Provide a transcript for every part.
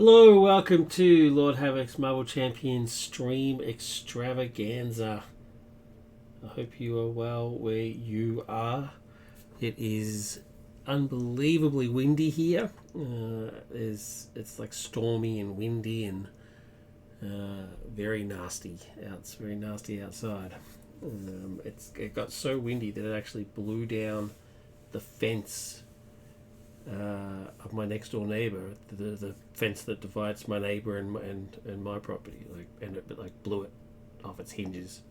Hello, welcome to Lord Havoc's Marvel Champions stream extravaganza. I hope you are well where you are. It is unbelievably windy here. It's like stormy and windy and very nasty. It's very nasty outside. It got so windy that it actually blew down the fence of my next door neighbor, the fence that divides my neighbor and my property, and it blew it off its hinges.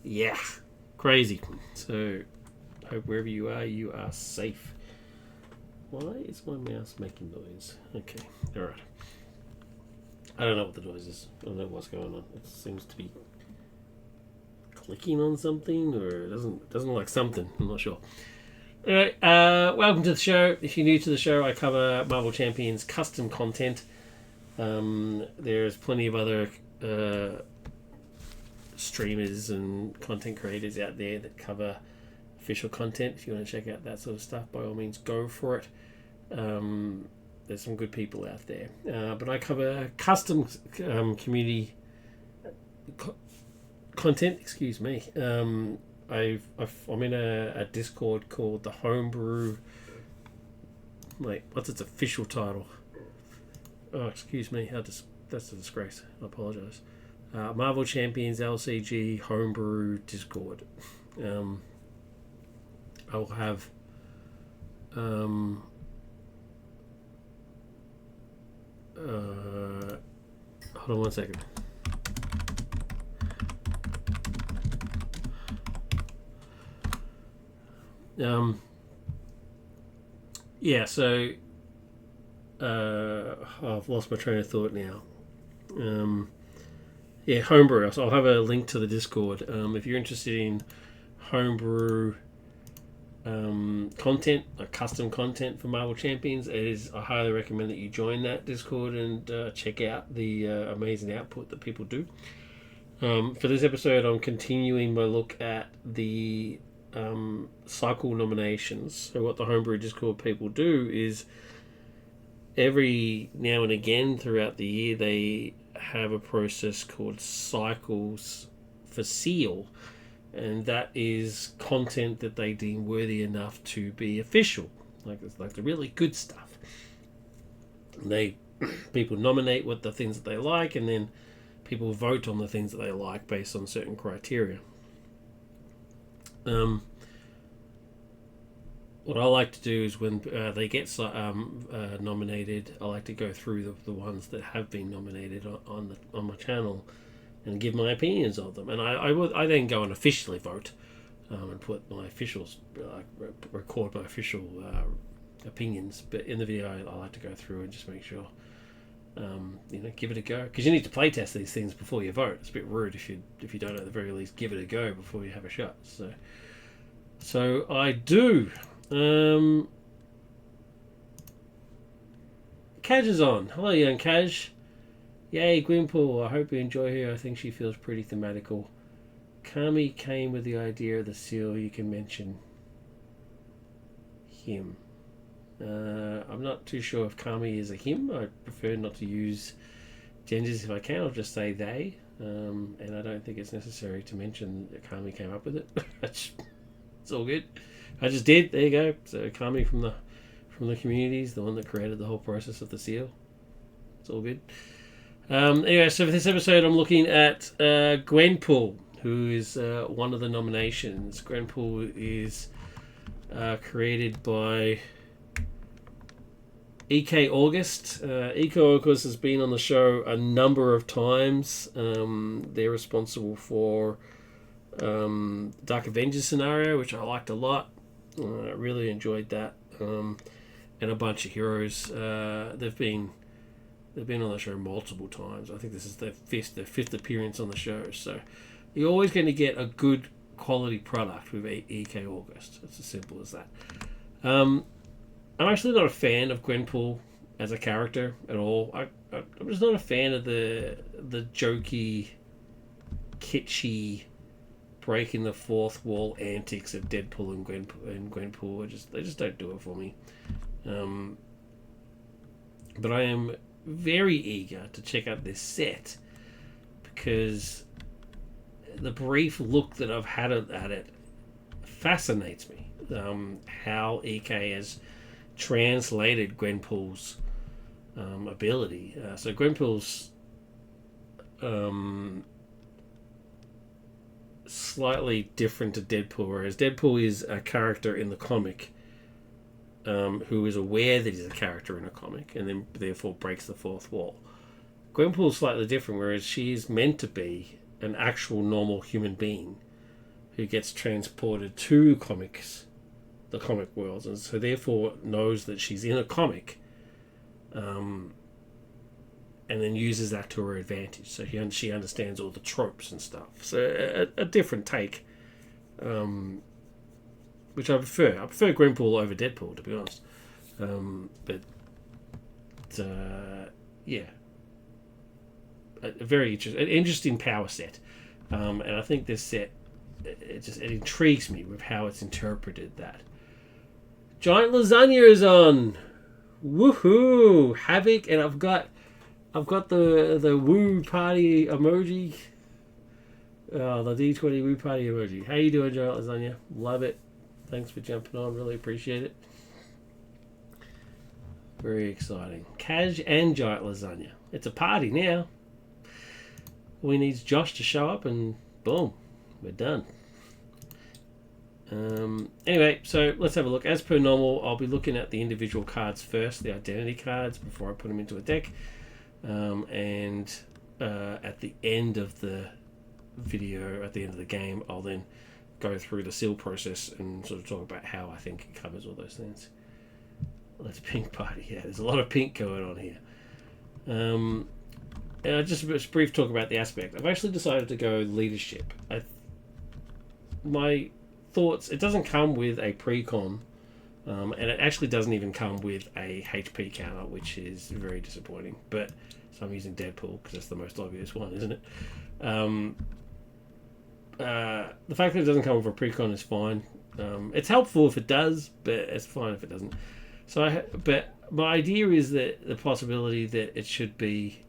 Yeah, crazy. So, hope wherever you are safe. Why is my mouse making noise? Okay, all right. I don't know what the noise is. I don't know what's going on. It seems to be clicking on something, or it doesn't like something. I'm not sure. Alright, welcome to the show. If you're new to the show, I cover Marvel Champions custom content. There's plenty of other streamers and content creators out there that cover official content. If you want to check out that sort of stuff, by all means, go for it. There's some good people out there. But I cover custom community content. Excuse me. I'm in a Discord called the Homebrew. Wait, what's its official title? Oh, excuse me. That's a disgrace. I apologise. Marvel Champions LCG Homebrew Discord. I'll have hold on one second. Yeah, so I've lost my train of thought now. Yeah, homebrew. So I'll have a link to the Discord. If you're interested in homebrew content, like custom content for Marvel Champions, I highly recommend that you join that Discord and check out the amazing output that people do. For this episode, I'm continuing my look at the cycle nominations. So what the Homebrew Discord people do is every now and again throughout the year they have a process called cycles for seal, and that is content that they deem worthy enough to be official, like the really good stuff. And people nominate what the things that they like, and then people vote on the things that they like based on certain criteria. What I like to do is when they get nominated, I like to go through the ones that have been nominated on my channel and give my opinions of them. And I then go and officially vote and put my officials, record my official opinions. But in the video, I like to go through and just make sure, give it a go, because you need to play test these things before you vote. It's a bit rude if you don't at the very least give it a go before you have a shot. So I do. Kaj is on. Hello, young Kaj. Yay, Gwenpool. I hope you enjoy her. I think she feels pretty thematical. Kami came with the idea of the seal. You can mention him. I'm not too sure if Kami is a him. I prefer not to use genders if I can. I'll just say they. And I don't think it's necessary to mention that Kami came up with it. It's all good. I just did. There you go. So Kami from the communities, the one that created the whole process of the seal. It's all good. Anyway, so for this episode, I'm looking at Gwenpool, who is one of the nominations. Gwenpool is created by ekAugust. ekAugust has been on the show a number of times. They're responsible for Dark Avengers scenario, which I liked a lot. I really enjoyed that, and a bunch of heroes. They've been on the show multiple times. I think this is their fifth appearance on the show. So you're always going to get a good quality product with ekAugust. It's as simple as that. I'm actually not a fan of Gwenpool as a character at all. I'm just not a fan of the jokey, kitschy, breaking the fourth wall antics of Deadpool and Gwenpool. They just don't do it for me. But I am very eager to check out this set because the brief look that I've had at it fascinates me. How EK has translated Gwenpool's ability. So Gwenpool's slightly different to Deadpool, whereas Deadpool is a character in the comic who is aware that he's a character in a comic and then therefore breaks the fourth wall. Gwenpool's slightly different, whereas she is meant to be an actual normal human being who gets transported to the comic worlds, and so therefore knows that she's in a comic, and then uses that to her advantage. So she understands all the tropes and stuff. So a different take, which I prefer. I prefer Gwenpool over Deadpool, to be honest. Yeah, a very interesting power set, and I think this set it intrigues me with how it's interpreted that. Giant Lasagna is on. Woohoo! Havoc, and I've got the woo party emoji. The D20 woo party emoji. How you doing, Giant Lasagna? Love it. Thanks for jumping on. Really appreciate it. Very exciting. Kaj and Giant Lasagna. It's a party now. We need Josh to show up and boom, we're done. Anyway, so let's have a look. As per normal, I'll be looking at the individual cards first, the identity cards, before I put them into a deck. And at the end of the video, at the end of the game, I'll then go through the seal process and sort of talk about how I think it covers all those things. Let's pink party. Yeah, there's a lot of pink going on here. Just a brief talk about the aspect. I've actually decided to go leadership. My thoughts, it doesn't come with a pre-con, and it actually doesn't even come with a HP counter, which is very disappointing. But so I'm using Deadpool because that's the most obvious one, isn't it? The fact that it doesn't come with a pre-con is fine. It's helpful if it does, but it's fine if it doesn't. But my idea is that the possibility that it should be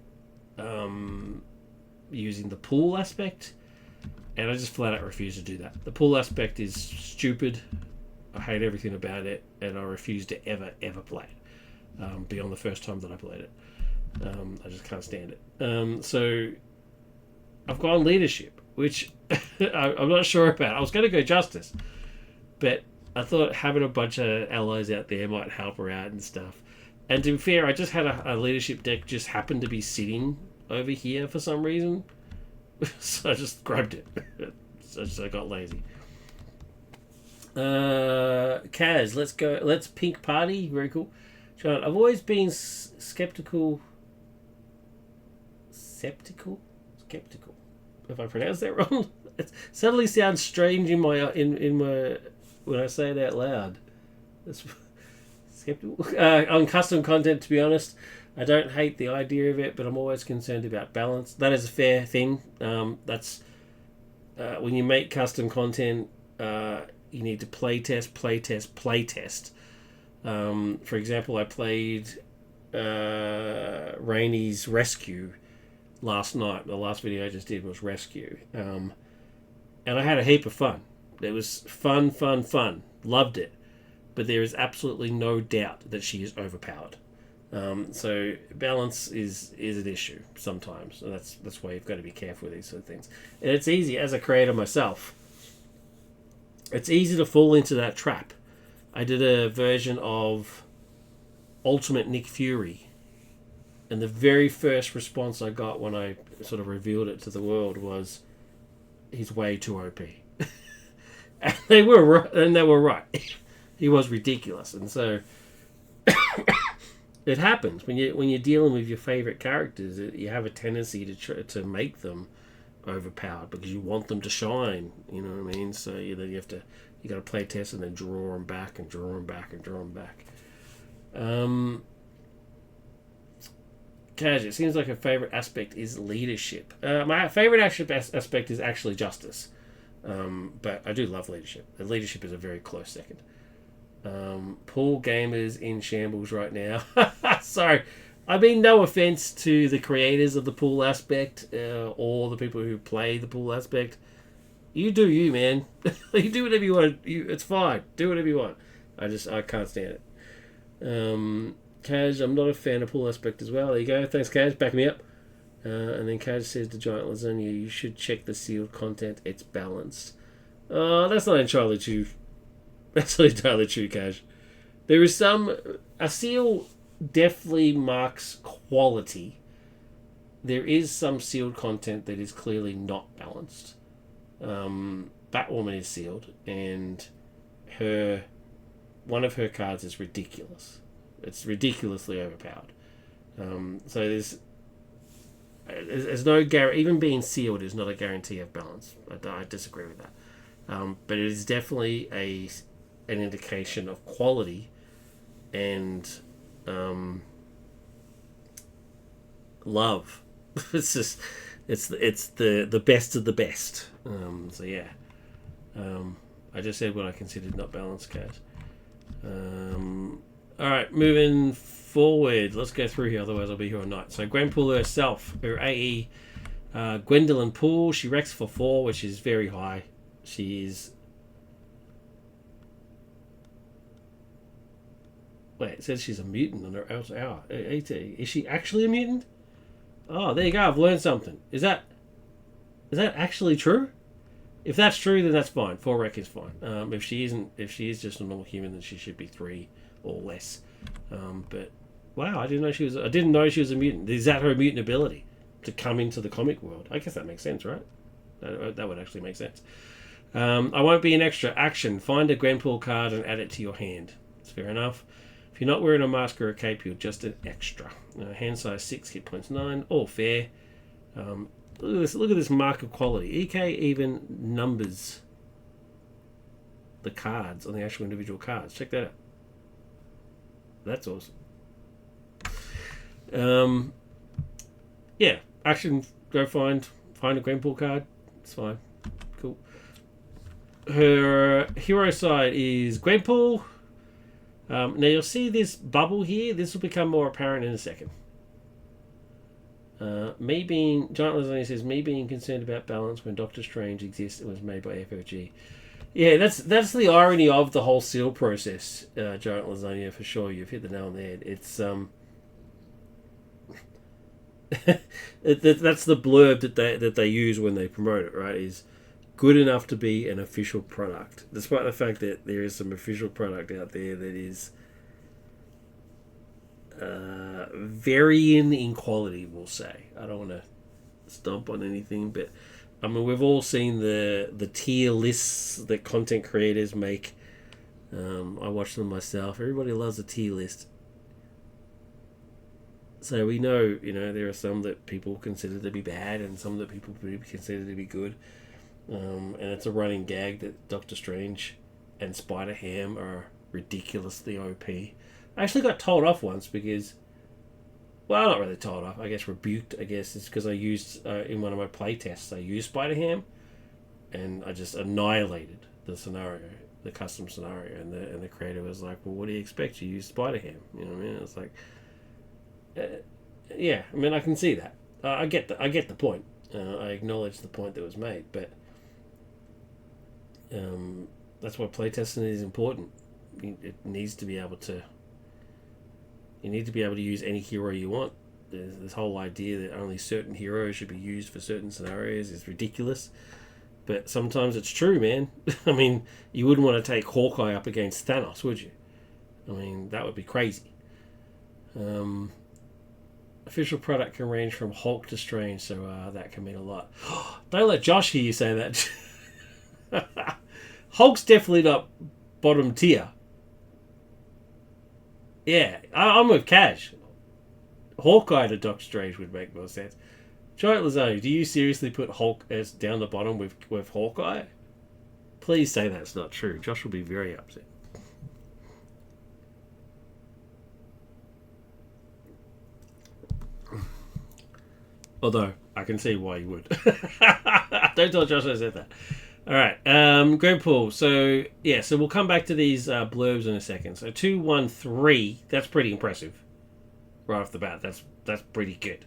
using the pool aspect, and I just flat out refuse to do that. The pool aspect is stupid. I hate everything about it, and I refuse to ever play it beyond the first time that I played it. I just can't stand it. So I've gone leadership, which I'm not sure about. I was going to go justice, but I thought having a bunch of allies out there might help her out and stuff. And to be fair, I just had a leadership deck just happened to be sitting over here for some reason. So I just grabbed it. So I got lazy. Kaz, let's go. Let's pink party. Very cool. John, I've always been skeptical. If I pronounce that wrong, it suddenly sounds strange in my when I say it out loud. It's skeptical on custom content. To be honest, I don't hate the idea of it, but I'm always concerned about balance. That is a fair thing. That's when you make custom content, you need to play test. For example, I played Rainy's Rescue last night. The last video I just did was Rescue, and I had a heap of fun. It was fun. Loved it. But there is absolutely no doubt that she is overpowered. So balance is an issue sometimes. And that's why you've got to be careful with these sort of things. And it's easy, as a creator myself, it's easy to fall into that trap. I did a version of Ultimate Nick Fury, and the very first response I got when I sort of revealed it to the world was, he's way too OP. And they were right. He was ridiculous, and so it happens when you're dealing with your favorite characters. You have a tendency to make them overpowered because you want them to shine. You know what I mean? So you got to play test and then draw them back. Kaj, it seems like a favorite aspect is leadership. My favorite aspect is actually justice, but I do love leadership. Leadership is a very close second. Pool gamers in shambles right now. Sorry, I mean, no offense to the creators of the pool aspect or the people who play the pool aspect. You do you, man. You do whatever you want. It's fine. Do whatever you want. I can't stand it. Kaj, I'm not a fan of pool aspect as well. There you go. Thanks, Kaj. Back me up. And then Kaj says to Giant Lasagna, you should check the sealed content. It's balanced. That's not entirely true. That's not entirely true, Kaj. There is a seal definitely marks quality. There is some sealed content that is clearly not balanced. Batwoman is sealed, and one of her cards is ridiculous. It's ridiculously overpowered. So there's no guarantee. Even being sealed is not a guarantee of balance. I disagree with that. But it is definitely an indication of quality and love. It's just it's the best of the best. So yeah, I just said what I considered not balanced cards. All right, moving forward. Let's go through here, otherwise I'll be here all night. So Gwenpool herself, her AE, Gwendolyn Pool. She wrecks for 4, which is very high. She is. Wait, it says she's a mutant on her hour. Is she actually a mutant? Oh, there you go. I've learned something. Is that actually true? If that's true, then that's fine. 4 wreck is fine. If she is just a normal human, then she should be 3 or less. But wow, I didn't know she was a mutant. Is that her mutant ability to come into the comic world? I guess that makes sense, right? That would actually make sense. I won't be an extra. Action. Find a Gwenpool card and add it to your hand. It's fair enough. If you're not wearing a mask or a cape, you're just an extra. Hand size 6, hit points 9. All fair. Look at this mark of quality. EK even numbers the cards on the actual individual cards. Check that out. That's awesome. Yeah, action. Go find a Gwenpool card. It's fine. Cool. Her hero side is Gwenpool. Now you'll see this bubble here. This will become more apparent in a second. Giant Lasagna says, me being concerned about balance when Doctor Strange exists and was made by FFG. Yeah, that's the irony of the whole seal process, Giant Lasagna, for sure. You've hit the nail on the head. It's that's the blurb that they use when they promote it, right? Is good enough to be an official product, despite the fact that there is some official product out there that is varying in quality, we'll say. I don't want to stomp on anything, but I mean, we've all seen the tier lists that content creators make. I watch them myself. Everybody loves a tier list. So we know, there are some that people consider to be bad and some that people consider to be good. And it's a running gag that Doctor Strange and Spider-Ham are ridiculously OP. I actually got told off once because, well, not really told off, I guess rebuked, it's because I used, in one of my playtests, I used Spider-Ham and I just annihilated the scenario, the custom scenario, and the creator was like, well, what do you expect? You used Spider-Ham, you know what I mean? It's like, yeah, I mean, I can see that. I get the point. I acknowledge the point that was made, but that's why playtesting is important. It needs to be able to. You need to be able to use any hero you want. There's this whole idea that only certain heroes should be used for certain scenarios is ridiculous. But sometimes it's true, man. I mean, you wouldn't want to take Hawkeye up against Thanos, would you? I mean, that would be crazy. Official product can range from Hulk to Strange, so that can mean a lot. Don't let Josh hear you say that. Hulk's definitely not bottom tier. Yeah, I'm with Cash. Hawkeye to Doctor Strange would make more sense. Giant Lasagna, do you seriously put Hulk as down the bottom with Hawkeye? Please say that's not true. Josh will be very upset. Although, I can see why you would. Don't tell Josh I said that. Alright, Gwenpool. So so we'll come back to these blurbs in a second. So 213, that's pretty impressive. right off the bat. That's pretty good.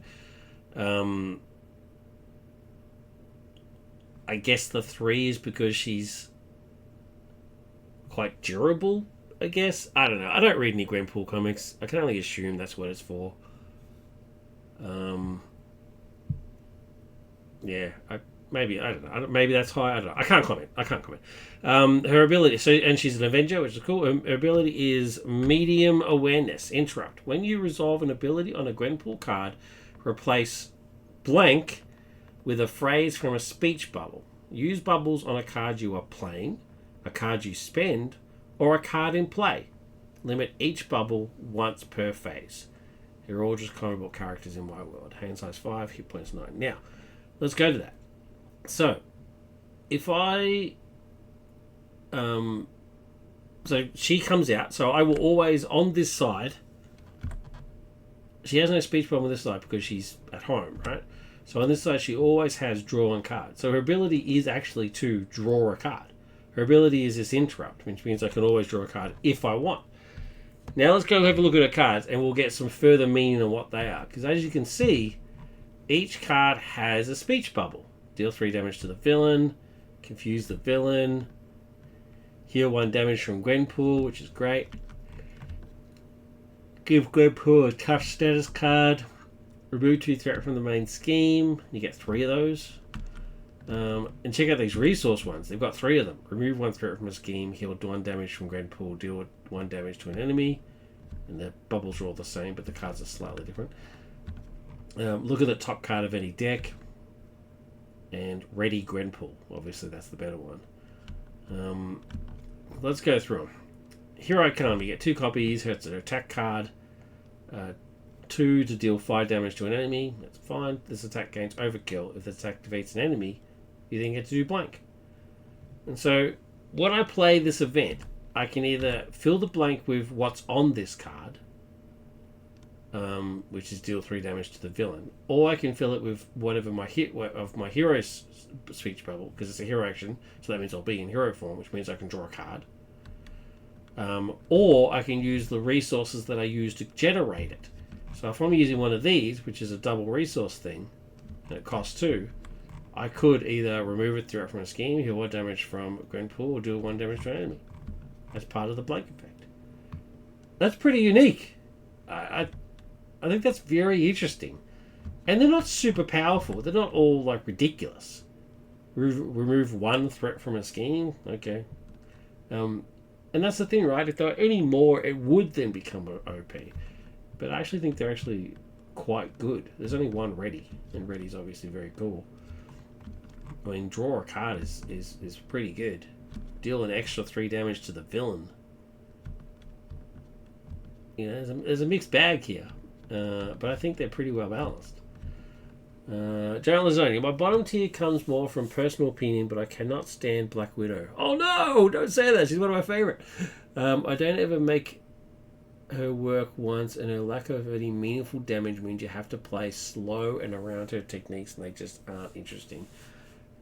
I guess the 3 is because she's quite durable. I guess, I don't know. I don't read any Gwenpool comics. I can only assume that's what it's for. Yeah, maybe I don't know. Maybe that's high. I don't know. I can't comment. Her ability. So, and she's an Avenger, which is cool. Her ability is medium awareness. Interrupt. When you resolve an ability on a Gwenpool card, replace blank with a phrase from a speech bubble. Use bubbles on a card you are playing, a card you spend, or a card in play. Limit each bubble once per phase. They're all just comic book characters in my world. Hand size 5, hit points 9. Now, let's go to that. So, if I... so she comes out. So I will always, on this side... She has no speech bubble on this side because she's at home, right? So on this side, she always has draw a card. So her ability is actually to draw a card. Her ability is this interrupt, which means I can always draw a card if I want. Now let's go have a look at her cards and we'll get some further meaning on what they are. Because as you can see, each card has a speech bubble. Deal 3 damage to the villain, confuse the villain, heal 1 damage from Gwenpool, which is great. Give Gwenpool a tough status card. Remove 2 threat from the main scheme. You get 3 of those. And check out these resource ones. They've got 3 of them. Remove 1 threat from a scheme. Heal 1 damage from Gwenpool. Deal 1 damage to an enemy. And the bubbles are all the same, but the cards are slightly different. Look at the top card of any deck. And Ready Gwenpool. Obviously, that's the better one. Let's go through them. Hero Kami. You get 2 copies. It's an attack card. 2 to deal 5 damage to an enemy. That's fine. This attack gains overkill. If the attack defeats an enemy, you then get to do blank. And so, when I play this event, I can either fill the blank with what's on this card, which is deal 3 damage to the villain, or I can fill it with whatever my hero's speech bubble, because it's a hero action, so that means I'll be in hero form, which means I can draw a card. Or I can use the resources that I use to generate it. So if I'm using one of these, which is a double resource thing, and it costs 2, I could either remove a threat from a scheme, heal 1 damage from Gwenpool, or do 1 damage to an enemy. That's part of the blank effect. That's pretty unique. I think that's very interesting. And they're not super powerful. They're not all like ridiculous. Remove 1 threat from a scheme? Okay. And that's the thing, right? If there were any more, it would then become OP. But I actually think they're actually quite good. There's only 1 Ready, and Ready's obviously very cool. I mean, draw a card is pretty good. Deal an extra 3 damage to the villain. You know, there's a mixed bag here. But I think they're pretty well balanced. General Lazonia, my bottom tier comes more from personal opinion, but I cannot stand Black Widow. Oh no! Don't say that. She's one of my favorite. I don't ever make her work once, and her lack of any meaningful damage means you have to play slow and around her techniques, and they just aren't interesting.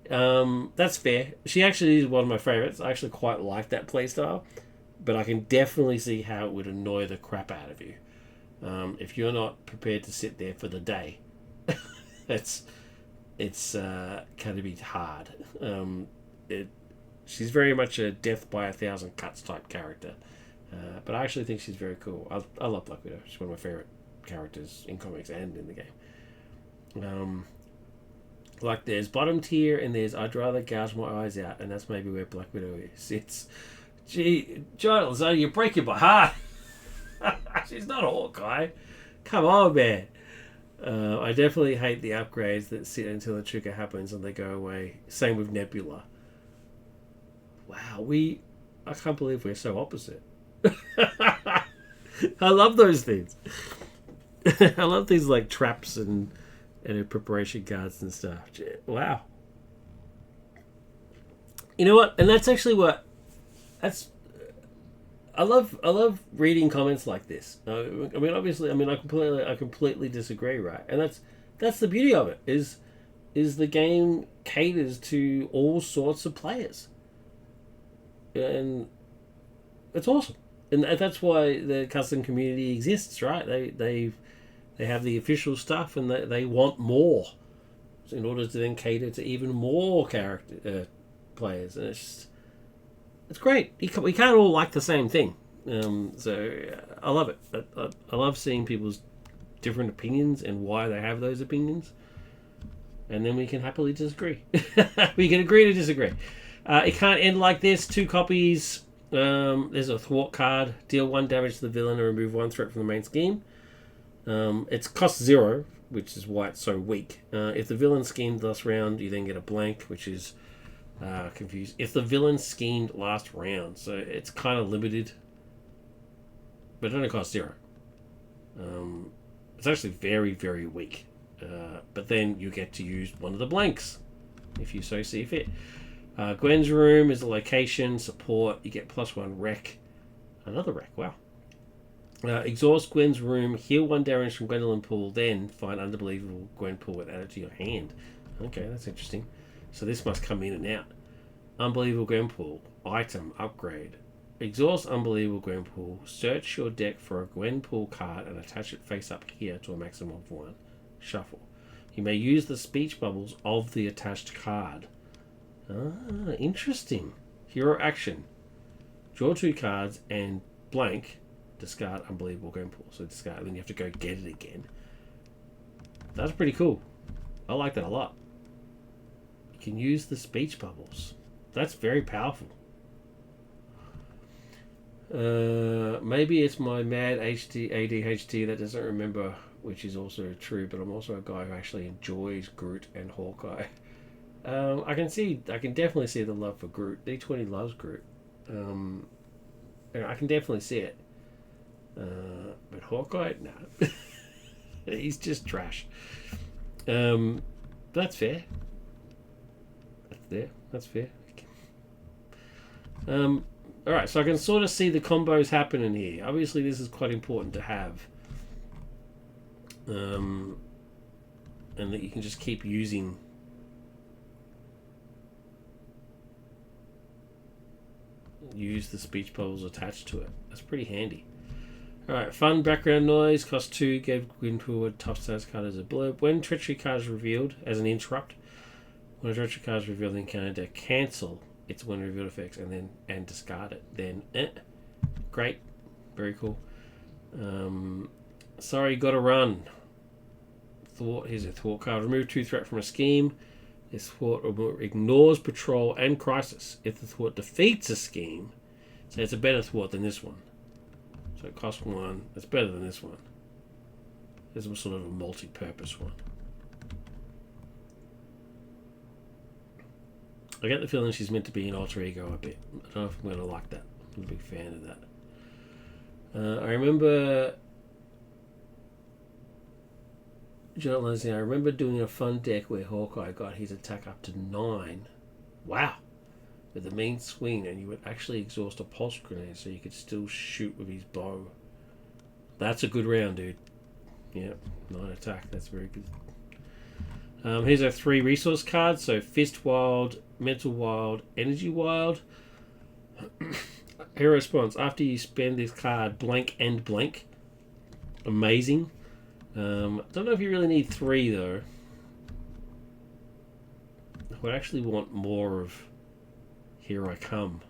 That's fair. She actually is one of my favorites. I actually quite like that playstyle, but I can definitely see how it would annoy the crap out of you if you're not prepared to sit there for the day. it's going to be hard. She's very much a death by 1,000 cuts type character. But I actually think she's very cool. I love Black Widow. She's one of my favorite characters in comics and in the game. Like there's bottom tier and there's I'd rather gouge my eyes out, and that's maybe where Black Widow is. Gee, John Lazonia, you're breaking my heart. She's not a Hawkeye. Come on, man. I definitely hate the upgrades that sit until the trigger happens and they go away. Same with Nebula. Wow, I can't believe we're so opposite. I love those things. I love things like traps and preparation cards and stuff. Wow. You know what? And that's actually I love reading comments like this. I mean, obviously, I completely disagree, right? And that's the beauty of it is the game caters to all sorts of players, and it's awesome. And that's why the custom community exists, right? They've They have the official stuff, and they want more in order to then cater to even more character players. And it's great. We can't all like the same thing. I love it. I love seeing people's different opinions and why they have those opinions. And then we can happily disagree. We can agree to disagree. It can't end like this. 2 copies. There's a thwart card. Deal 1 damage to the villain and remove 1 threat from the main scheme. It's cost 0, which is why it's so weak. If the villain schemed last round, you then get a blank, which is confused. If the villain schemed last round, so it's kind of limited, but it only costs 0. It's actually very, very weak. But then you get to use one of the blanks if you so see fit. Gwen's room is a location, support. You get +1 wreck. Another wreck, wow. Exhaust Gwen's room, heal 1 damage from Gwenpool, then find unbelievable Gwenpool and add it to your hand. Okay, that's interesting. So this must come in and out. Unbelievable Gwenpool, item, upgrade. Exhaust Unbelievable Gwenpool, search your deck for a Gwenpool card and attach it face up here to a maximum of 1. Shuffle. You may use the speech bubbles of the attached card. Ah, interesting. Hero action. Draw 2 cards and blank. Discard Unbelievable Gwenpool. So discard, and then you have to go get it again. That's pretty cool. I like that a lot. You can use the speech bubbles. That's very powerful. Maybe it's my mad ADHD that doesn't remember, which is also true, but I'm also a guy who actually enjoys Groot and Hawkeye. I can definitely see the love for Groot. D20 loves Groot. I can definitely see it. But Hawkeye, no. He's just trash. That's fair. That's fair. Alright, so I can sort of see the combos happening here. Obviously, this is quite important to have. And that you can just keep using. Use the speech bubbles attached to it. That's pretty handy. Alright, fun background noise. Cost 2. Gave Gwenpool a tough status card as a blurb. When treachery card is revealed as an interrupt, when a treachery card is revealed in the encounter deck, cancel its when revealed effects and discard it. Then great. Very cool. Sorry, gotta run. Thwart. Here's a thwart card. Remove 2 threat from a scheme. This thwart ignores patrol and crisis. If the thwart defeats a scheme, so it's a better thwart than this one. So it costs 1. It's better than this one. This was sort of a multi-purpose one. I get the feeling she's meant to be an alter ego a bit. I don't know if I'm going to like that. I'm a big fan of that. I remember... I remember doing a fun deck where Hawkeye got his attack up to 9. Wow. With the mean swing, and you would actually exhaust a pulse grenade so you could still shoot with his bow. That's a good round, dude. Yeah, 9 attack. That's very good. Here's our 3 resource cards. So Fist Wild, Mental Wild, Energy Wild. Hero response. After you spend this card, blank and blank. Amazing. Don't know if you really need 3 though. I would actually want more of Here I Come.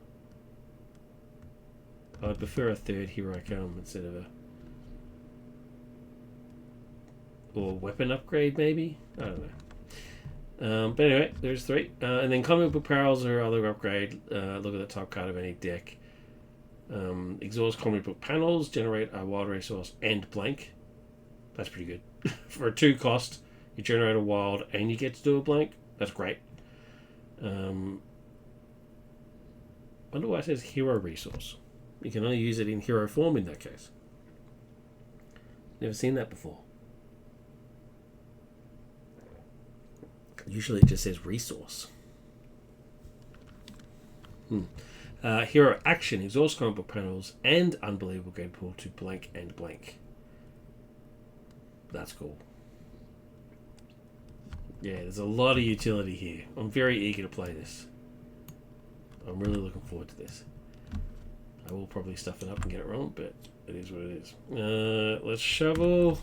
I'd prefer a 3rd Here I Come instead of a... Or weapon upgrade maybe? I don't know. But anyway, there's 3. And then comic book parallels or other upgrade. Look at the top card of any deck. Exhaust comic book panels, generate a wild resource and blank. That's pretty good. For a 2 cost, you generate a wild and you get to do a blank. That's great. Wonder why it says hero resource. You can only use it in hero form in that case. Never seen that before. Usually it just says resource. Hero action, exhaust comic book panels and unbelievable Gwenpool to blank and blank. That's cool. Yeah, there's a lot of utility here. I'm very eager to play this. I'm really looking forward to this. I will probably stuff it up and get it wrong, but it is what it is. Let's shovel.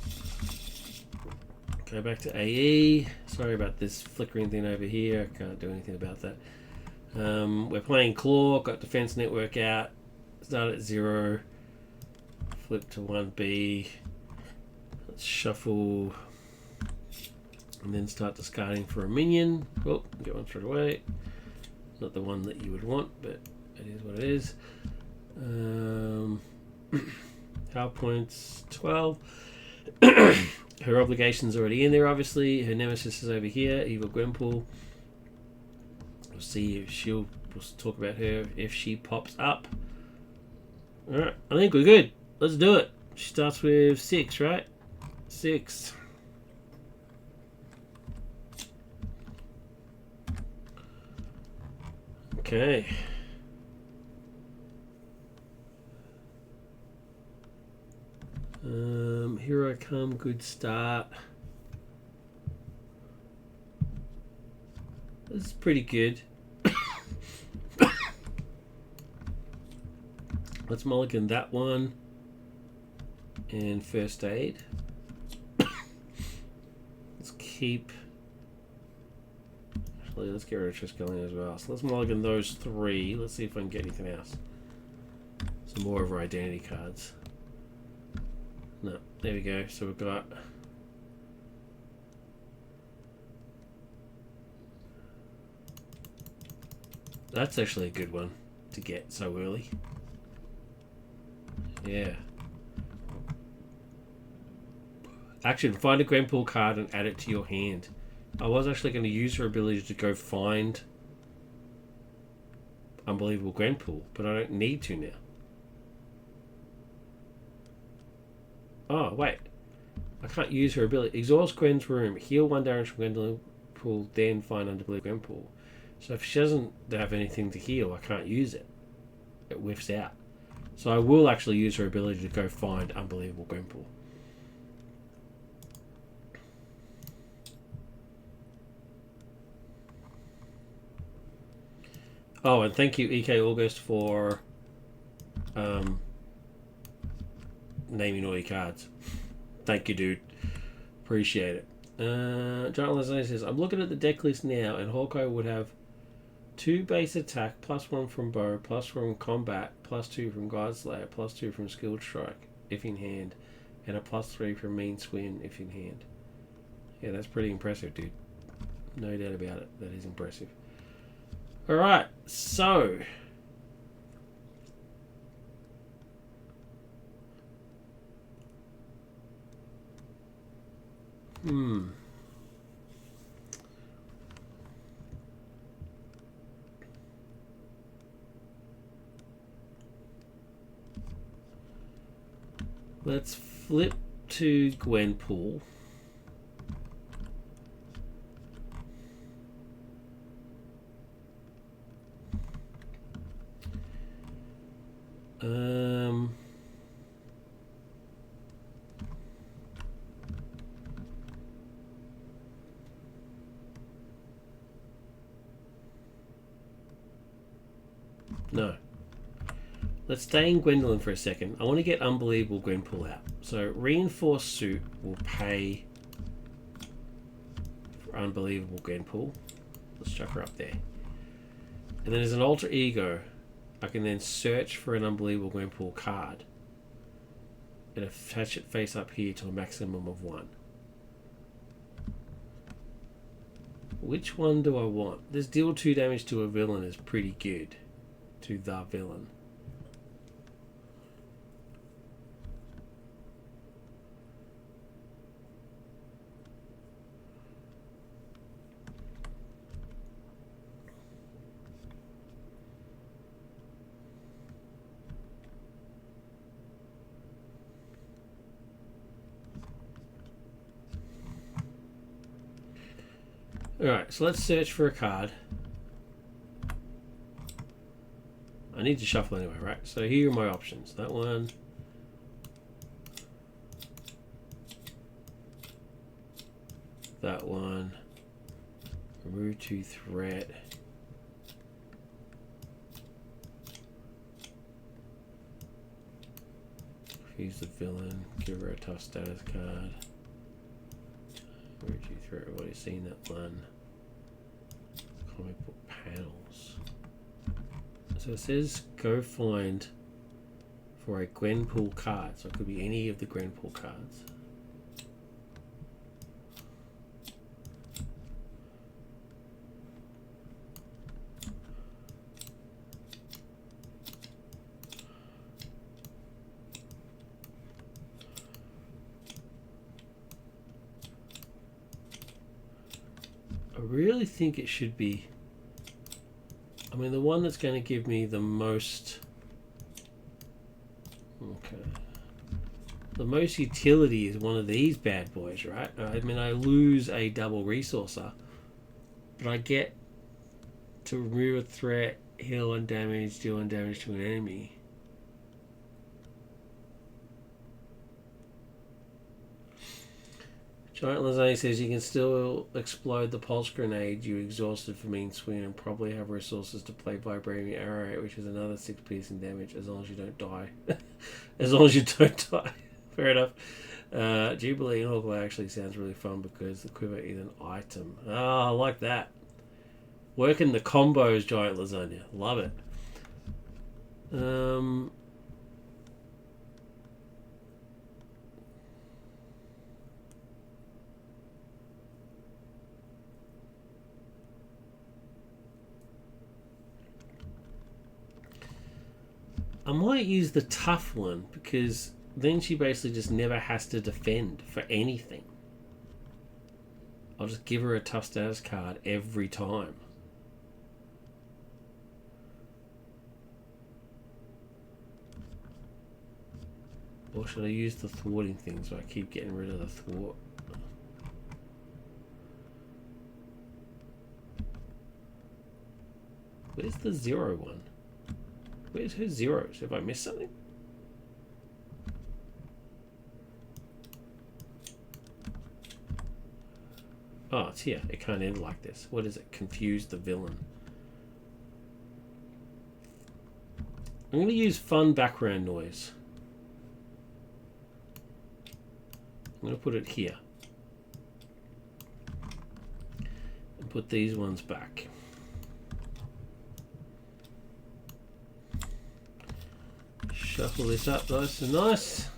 Go back to AE. Sorry about this flickering thing over here. I can't do anything about that. We're playing Claw. Got Defense Network out. Start at 0. Flip to 1B. Let's shuffle. And then start discarding for a minion. Oh, get one straight away. Not the one that you would want, but it is what it is. Power points 12. Her obligation's already in there, obviously. Her nemesis is over here, Evil Gwenpool. We'll see if we'll talk about her if she pops up. Alright, I think we're good. Let's do it. She starts with 6, right? 6. Okay. Here I come, good start. This is pretty good. Let's mulligan that one. And first aid. Let's keep... Actually, let's get rid of Triskelion as well. So let's mulligan those 3. Let's see if I can get anything else. Some more of our identity cards. No, there we go. So we've got... That's actually a good one to get so early. Yeah. Action. Find a Gwenpool card and add it to your hand. I was actually going to use her ability to go find Unbelievable Gwenpool, but I don't need to now. Oh, wait. I can't use her ability. Exhaust Gwen's room. Heal 1 damage from Gwenpool, then find Unbelievable Gwenpool. So if she doesn't have anything to heal, I can't use it. It whiffs out. So I will actually use her ability to go find Unbelievable Gwenpool. Oh, and thank you, ekAugust, for naming all your cards. Thank you, dude. Appreciate it. Giant Leslie says, I'm looking at the deck list now, and Hawkeye would have 2 base attack, +1 from bow, +1 from combat, +2 from Godslayer, +2 from skilled strike, if in hand, and a +3 from mean swing, if in hand. Yeah, that's pretty impressive, dude. No doubt about it. That is impressive. Alright, so... Let's flip to Gwenpool. No. Let's stay in Gwendolyn for a second. I want to get Unbelievable Gwenpool out. So Reinforced Suit will pay for Unbelievable Gwenpool. Let's chuck her up there. And then as an alter ego, I can then search for an Unbelievable Gwenpool card and attach it face up here to a maximum of 1. Which one do I want? This deal 2 damage to a villain is pretty good. To the villain. Alright, so let's search for a card. I need to shuffle anyway, right? So here are my options. That one. That one. Remove 2 threat. Use the villain. Give her a tough status card. sure everybody's seen that one. Comic book panels. So it says go find for a Gwenpool card. So it could be any of the Gwenpool cards. I really think it should be, I mean, the one that's going to give me the most, okay, the most utility is one of these bad boys, right? I mean, I lose a double resourcer, but I get to remove a threat, heal and damage, deal and damage to an enemy. Giant Lasagna says you can still explode the pulse grenade you exhausted from being swinged and probably have resources to play vibrating arrow, which is another 6 piercing damage as long as you don't die. As long as you don't die. Fair enough. Jubilee and Hawkeye actually sounds really fun because the quiver is an item. Ah, I like that. Working the combos, Giant Lasagna. Love it. I might use the tough one because then she basically just never has to defend for anything. I'll just give her a tough status card every time. Or should I use the thwarting thing so I keep getting rid of the thwart? Where's the 0 one? Where's her zeros? Have I missed something? Oh, it's here. It can't end like this. What is it? Confuse the villain. I'm going to use fun background noise. I'm going to put it here. And put these ones back. Shuffle this up nice and nice.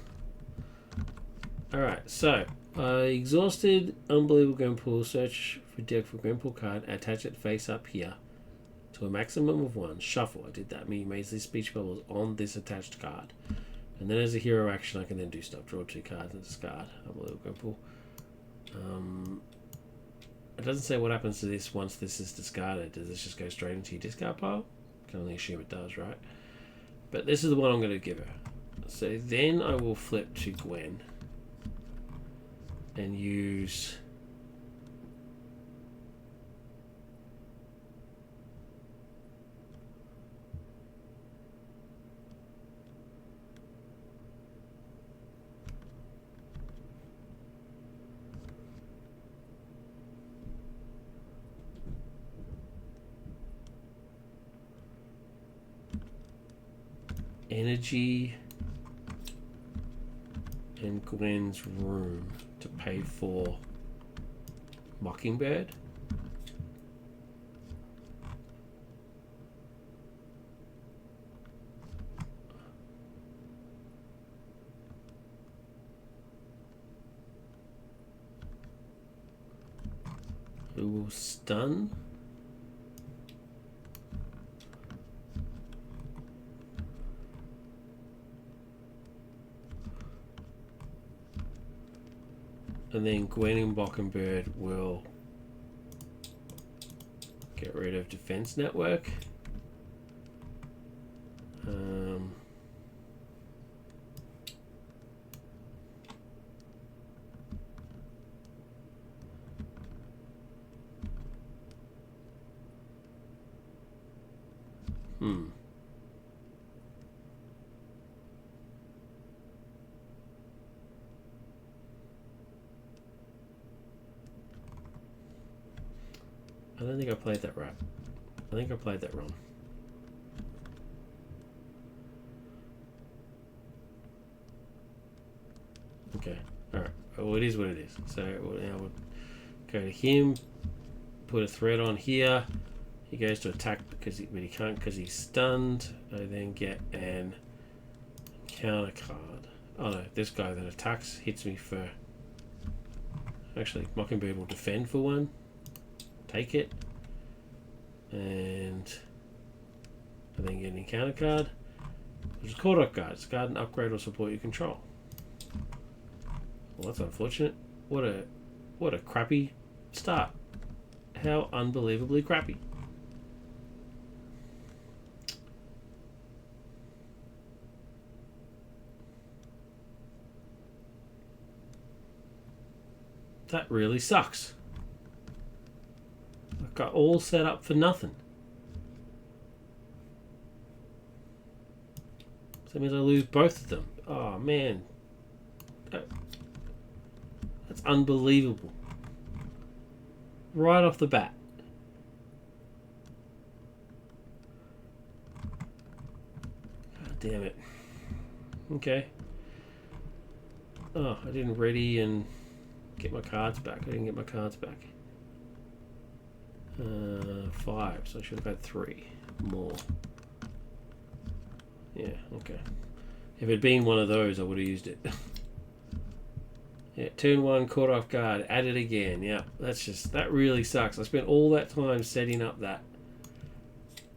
Alright, so exhausted Unbelievable Gwenpool. Search for deck for Gwenpool card. Attach it face up here to a maximum of 1. Shuffle. I did that. Me makes these speech bubbles on this attached card. And then as a hero action, I can then do stuff. Draw 2 cards and discard Unbelievable Gwenpool. It doesn't say what happens to this once this is discarded. Does this just go straight into your discard pile? Can only assume it does, right? But this is the one I'm going to give her. So then I will flip to Gwen and use energy and Gwen's room to pay for Mockingbird. Who will stun? And then Gwen and Mockingbird will get rid of Defense Network. I don't think I played that right. I think I played that wrong. Okay, alright. Well, it is what it is. So now we'll Go to him. Put a threat on here. He goes to attack but he can't because he's stunned. I then get an counter card. Oh no, this guy that attacks hits me for... Actually, Mockingbird will defend for one. Take it. And I then get an encounter card, which is called ekAugust. It's guard and upgrade or support your control. Well, that's unfortunate. What a crappy start. How unbelievably crappy. That really sucks. I got all set up for nothing. So that means I lose both of them. Oh man. That's unbelievable. Right off the bat. God damn it. Okay. Oh, I didn't ready and get my cards back. I didn't get my cards back. 5, so I should have had 3 more. Yeah, okay. If it had been one of those, I would have used it. Yeah, turn 1, caught off guard, add it again. Yeah, that really sucks. I spent all that time setting up that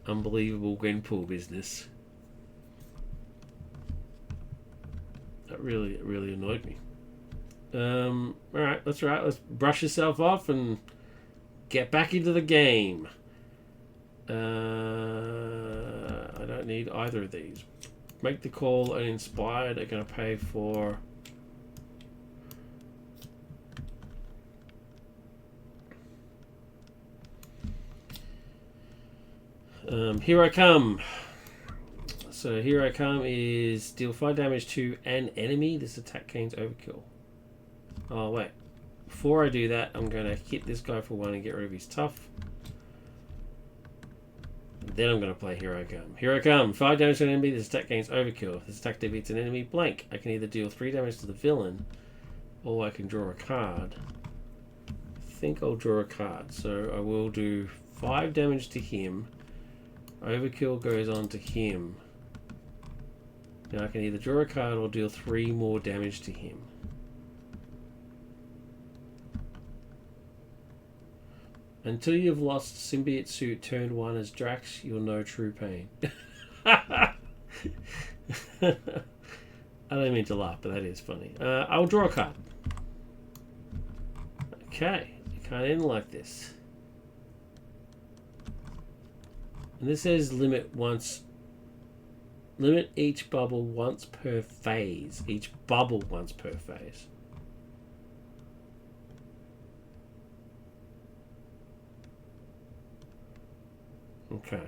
unbelievable Gwenpool business. That really annoyed me. Alright, that's right. Let's brush yourself off and get back into the game. I don't need either of these. Make the call and inspired are going to pay for... Here I come. So here I come is deal 5 damage to an enemy. This attack gains overkill. Oh wait. Before I do that, I'm going to hit this guy for 1 and get rid of his tough. Then I'm going to play Here I Come. Here I come. 5 damage to an enemy. This attack gains overkill. If this attack defeats an enemy, blank. I can either deal 3 damage to the villain, or I can draw a card. I think I'll draw a card. So I will do 5 damage to him. Overkill goes on to him. Now I can either draw a card or deal 3 more damage to him. Until you've lost Symbiote Suit turn 1 as Drax, you'll know true pain. I don't mean to laugh, but that is funny. I'll draw a card. Okay, it can't end like this. And this says limit each bubble once per phase. Each bubble once per phase. Okay.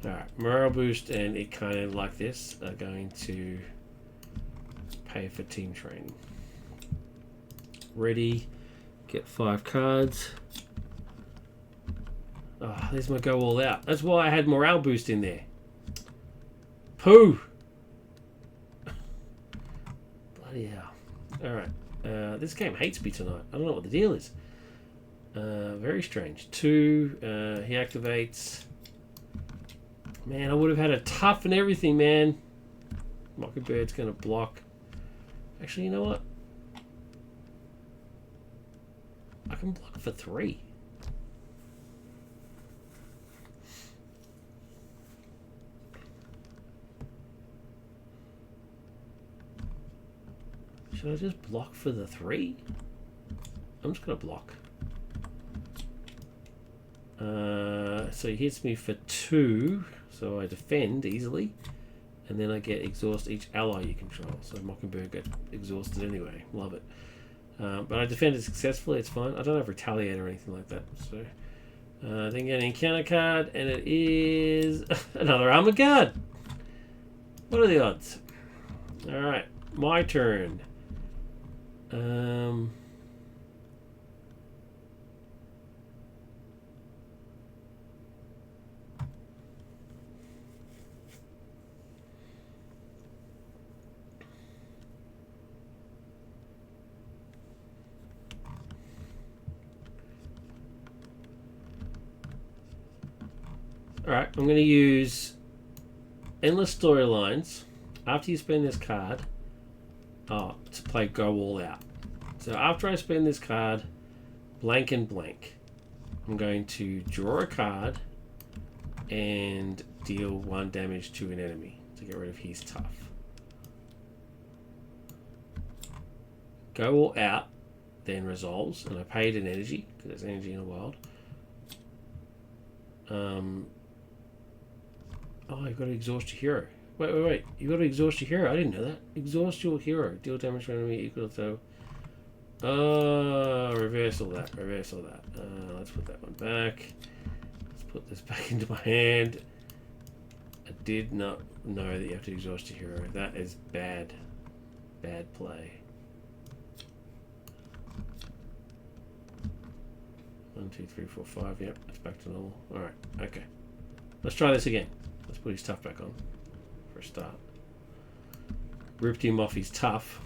Alright, morale boost and it kind of like this are going to pay for team training. Ready. Get 5 cards. Oh, there's my go all out. That's why I had morale boost in there. Pooh! Bloody hell. Alright. This game hates me tonight. I don't know what the deal is. Very strange. 2. He activates. Man, I would have had a tough and everything, man. Mockingbird's going to block. Actually, you know what? I can block for 3. Should I just block for the 3? I'm just going to block. So he hits me for 2, so I defend easily. And then I get exhaust each ally you control. So Mockingbird gets exhausted anyway. Love it. But I defended successfully, it's fine. I don't have retaliate or anything like that. So then get an encounter card, and it is another armored card. What are the odds? Alright, my turn. Alright, I'm going to use Endless Storylines after you spend this card to play Go All Out. So after I spend this card, blank and blank, I'm going to draw a card and deal 1 damage to an enemy to get rid of his tough. Go All Out then resolves, and I paid an energy because there's energy in the world. Oh, you've got to exhaust your hero. Wait. You've got to exhaust your hero. I didn't know that. Exhaust your hero. Deal damage to an enemy equal to... reverse all that. Reverse all that. Let's put that one back. Let's put this back into my hand. I did not know that you have to exhaust your hero. That is bad. Bad play. 1, 2, 3, 4, 5. Yep, it's back to normal. Alright, okay. Let's try this again. Let's put his tough back on for a start. Ripped him off his tough.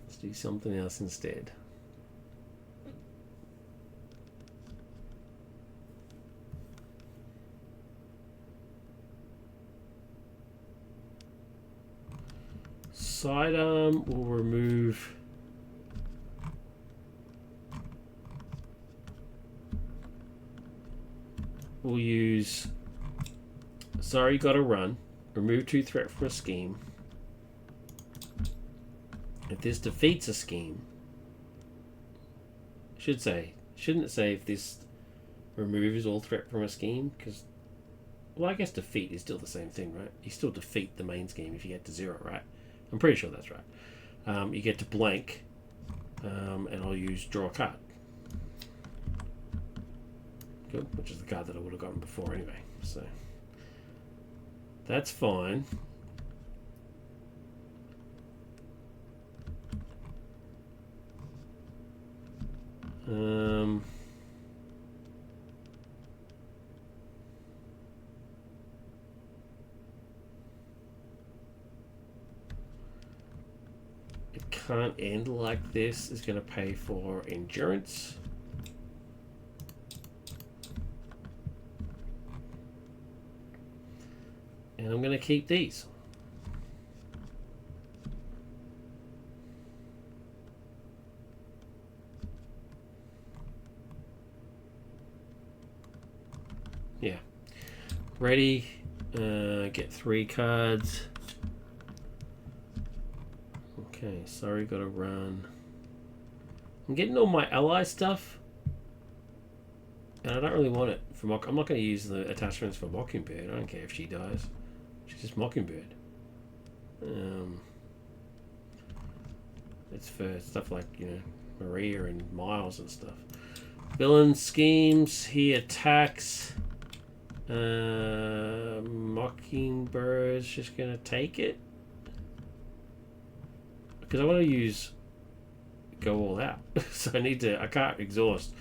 Let's do something else instead. Sidearm will remove we'll use sorry, gotta run. Remove 2 threat from a scheme. If this defeats a scheme, shouldn't it say if this removes all threat from a scheme? Because, well, I guess defeat is still the same thing, right? You still defeat the main scheme if you get to 0, right? I'm pretty sure that's right. You get to blank, and I'll use draw a card. Good, which is the card that I would have gotten before anyway. So that's fine. It can't end like this. It's going to pay for endurance. And I'm going to keep these. Yeah. Ready. Get 3 cards. Okay, sorry, gotta run. I'm getting all my ally stuff. And I don't really want it for I'm not going to use the attachments for Mockingbird. I don't care if she dies. She's just Mockingbird. It's for stuff like, you know, Maria and Miles and stuff. Villain schemes. He attacks. Mockingbird's just going to take it. Because I want to use Go All Out. So I can't exhaust.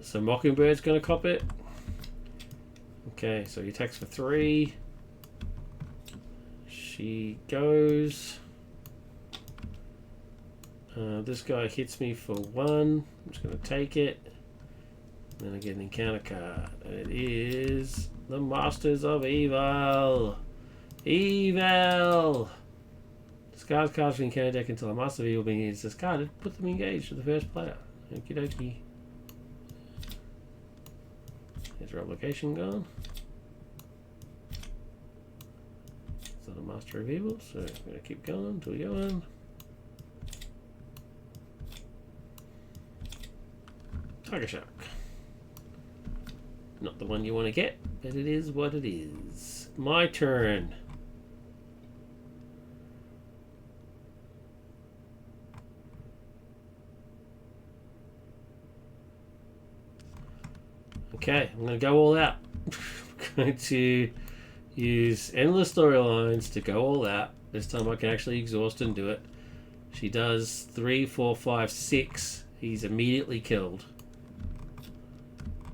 So Mockingbird's going to cop it. Okay, so he attacks for 3. She goes. This guy hits me for 1. I'm just going to take it. Then I get an encounter card. And it is the Masters of Evil. Evil! Discard cards from the encounter deck until a Master of Evil being is discarded. Put them engaged with the first player. Okie dokie. There's your obligation gone. So the Master of Evil, so I'm going to keep going until you're going. Tiger Shark. Not the one you want to get, but it is what it is. My turn. Okay, I'm going to go all out. I'm going to use Endless Storylines to go all out. This time I can actually exhaust and do it. She does 3, 4, 5, 6. He's immediately killed.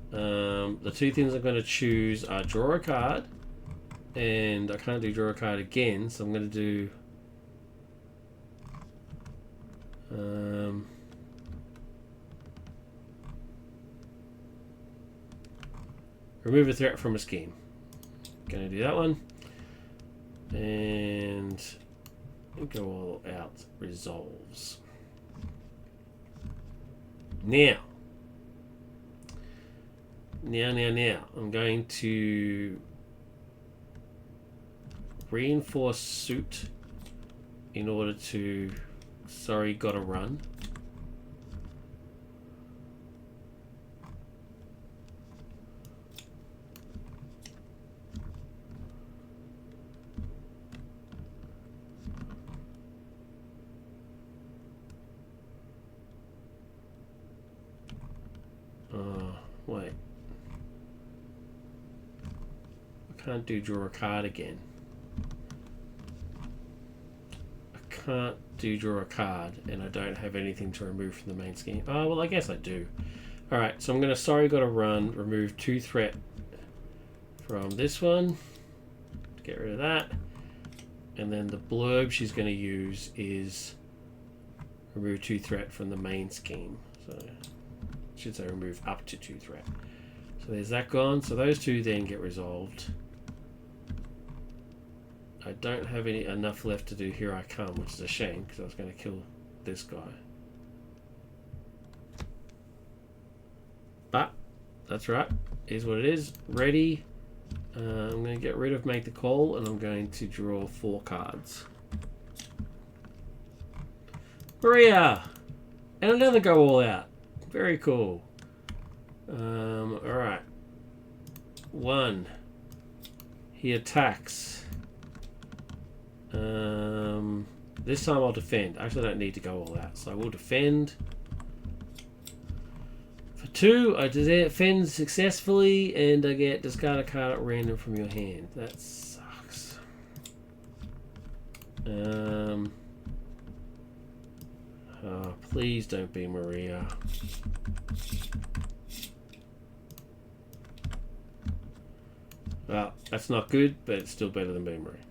The 2 things I'm going to choose are draw a card. And I can't do draw a card again, so I'm going to do... Remove a threat from a scheme. Gonna do that one. And go all out. Resolves. Now. I'm going to reinforce suit in order to... Sorry, gotta run. Wait. I can't do draw a card again. I can't do draw a card, and I don't have anything to remove from the main scheme. Oh, well, I guess I do. Alright, so I'm going to, sorry, got to run, remove 2 threat from this one. Get rid of that. And then the blurb she's going to use is remove 2 threat from the main scheme. So, I should say remove up to 2 threat. So there's that gone. So those 2 then get resolved. I don't have enough left to do Here I Come, which is a shame because I was going to kill this guy. But that's right. Here's what it is. Ready. I'm going to get rid of Make the Call, and I'm going to draw 4 cards. Maria! And another go all out. Very cool. Alright. 1. He attacks. This time I'll defend. Actually, I don't need to go all out, so I will defend. For 2, I defend successfully, and I get discard a card at random from your hand. That sucks. Oh, please don't be Maria. Well, that's not good, but it's still better than being Maria.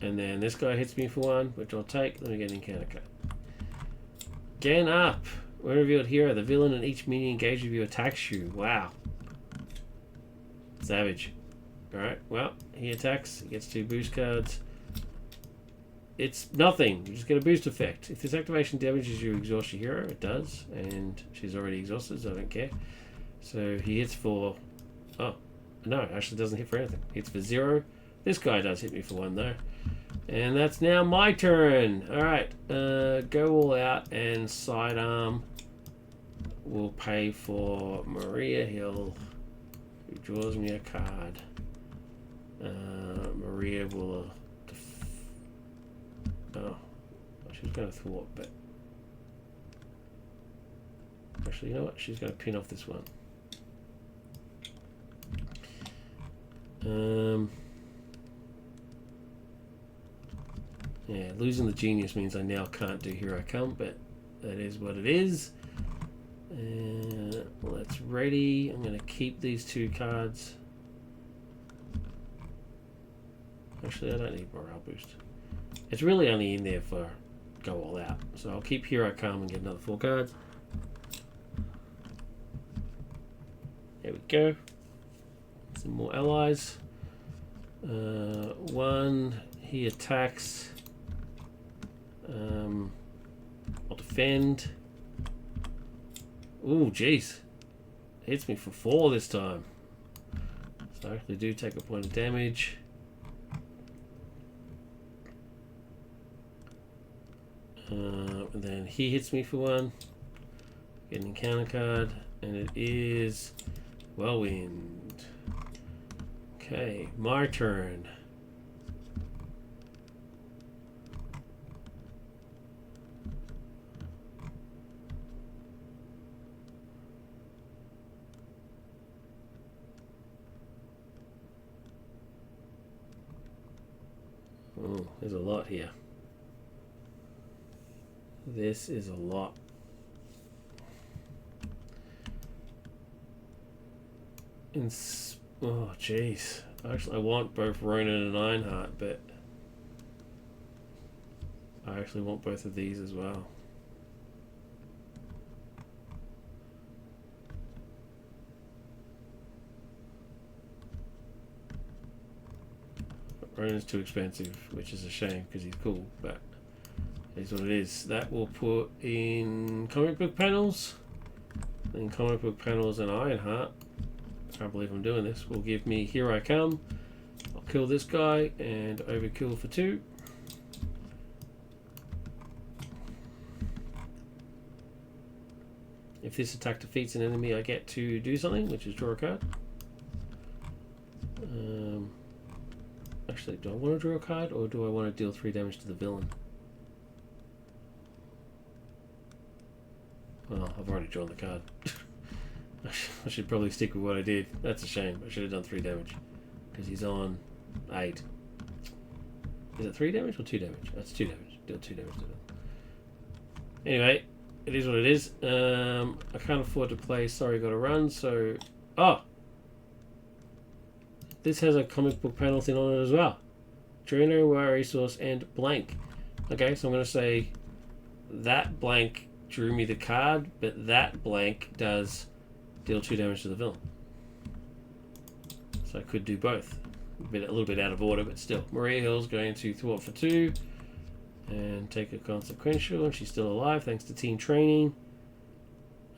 And then this guy hits me for 1, which I'll take. Let me get an encounter card. Gan up. When revealed hero, the villain in each minion engaged with you attacks you. Wow. Savage. Alright, well, he attacks. He gets 2 boost cards. It's nothing. You just get a boost effect. If this activation damages you, exhaust your hero. It does. And she's already exhausted, so I don't care. So he hits for... Oh, no, actually doesn't hit for anything. Hits for 0. This guy does hit me for 1, though. And that's now my turn. Alright, go all out and sidearm. We'll pay for Maria Hill, who draws me a card. Maria will... oh, she was going to thwart, but... Actually, you know what? She's going to pin off this one. Yeah, losing the genius means I now can't do Here I Come, but that is what it is. Well, that's ready. I'm going to keep these 2 cards. Actually, I don't need morale boost. It's really only in there for go all out. So I'll keep Here I Come and get another 4 cards. There we go. Some more allies. 1, he attacks. I'll defend. Ooh, jeez. Hits me for 4 this time. So I actually do take a point of damage. And then he hits me for 1. Get an encounter card. And it is Whirlwind. Okay, my turn. Oh, there's a lot here. This is a lot. Oh, jeez. Actually, I want both Ronan and Ironheart, but... I actually want both of these as well. Ronan's too expensive, which is a shame because he's cool, but it is what it is. That will put in comic book panels. Then comic book panels and Ironheart. I can't believe I'm doing this. Will give me Here I Come. I'll kill this guy and overkill for 2. If this attack defeats an enemy, I get to do something, which is draw a card. Actually, do I want to draw a card or do I want to deal 3 damage to the villain? Well, I've already drawn the card. I should probably stick with what I did. That's a shame. I should have done 3 damage because he's on 8. Is it 3 damage or 2 damage? That's 2 damage. Deal 2 damage to them. Anyway, it is what it is. I can't afford to play Sorry Gotta Run, so... Oh! This has a comic book panel thing on it as well. Dreno, Wire Resource, and blank. Okay, so I'm going to say that blank drew me the card, but that blank does deal 2 damage to the villain. So I could do both. A little bit out of order, but still. Maria Hill's going to thwart for 2 and take a consequential, and she's still alive thanks to team training.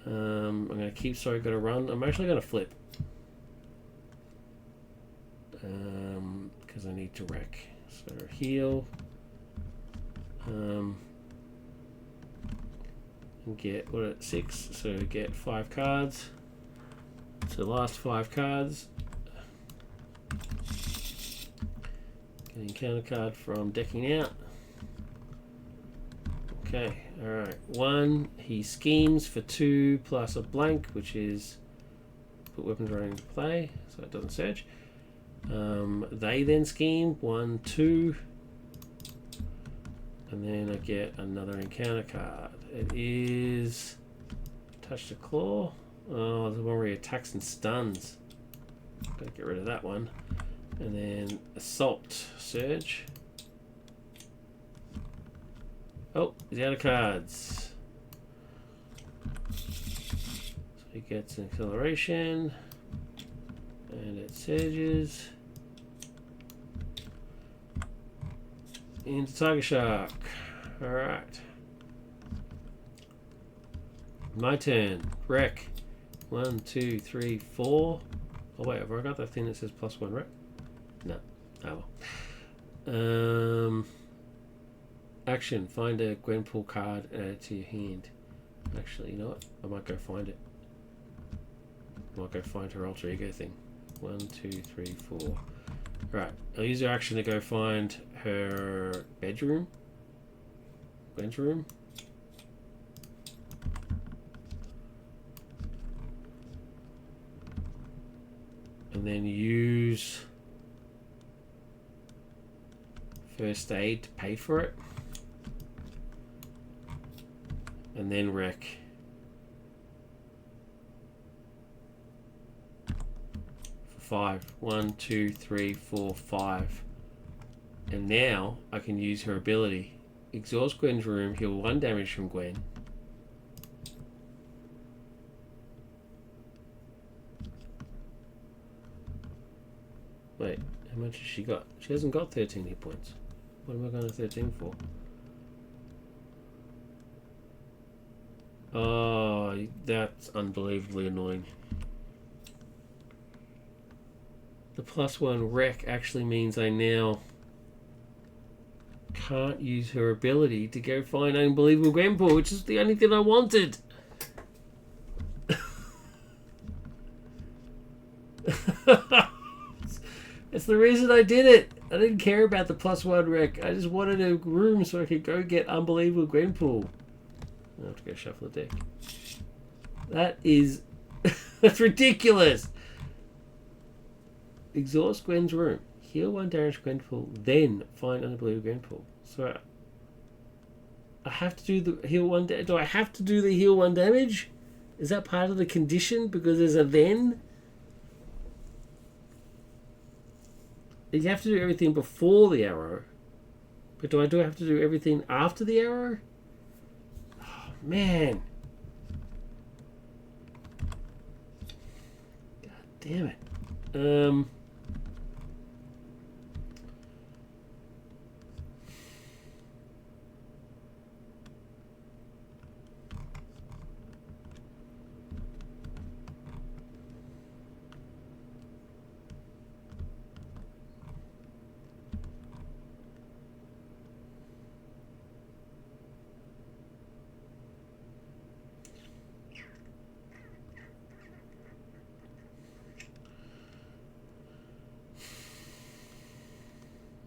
I'm going to keep Sorry Gotta Run. I'm actually going to flip. Because I need to wreck. So heal. And get, what at 6? So get 5 cards. So last 5 cards. Getting counter card from decking out. Okay, alright. 1, he schemes for 2 plus a blank, which is put weapons running into play, so it doesn't surge. They then scheme 1, 2, and then I get another encounter card. It is Touch the Claw. Oh, the one where he attacks and stuns. Gotta get rid of that one. And then Assault Surge. Oh, he's out of cards. So he gets an acceleration. And it surges. Into Tiger Shark. Alright. My turn. Wreck. 1, 2, 3, 4. Oh wait, have I got that thing that says +1 wreck? No. Oh well. Action. Find a Gwenpool card and add it to your hand. Actually, you know what? I might go find it. I might go find her alter ego thing. 1, 2, 3, 4. Right. I'll use her action to go find her bedroom. Gwen's room. And then use first aid to pay for it. And then wreck. For 5. 1, 2, 3, 4, 5. And now I can use her ability. Exhaust Gwen's room, heal 1 damage from Gwen. Wait, how much has she got? She hasn't got 13 hit points. What am I going to 13 for? Oh, that's unbelievably annoying. The +1 wreck actually means I now can't use her ability to go find Unbelievable Gwenpool, which is the only thing I wanted. That's the reason I did it. I didn't care about the +1 wreck. I just wanted a room so I could go get Unbelievable Gwenpool. I have to go shuffle the deck. That is... that's ridiculous. Exhaust Gwen's room. Heal 1 damage Gwenpool. Then find Unbelievable Gwenpool. So I have to do the heal 1 damage. Do I have to do the heal 1 damage? Is that part of the condition? Because there's a then? You have to do everything before the arrow. But do I have to do everything after the arrow? Oh, man. God damn it.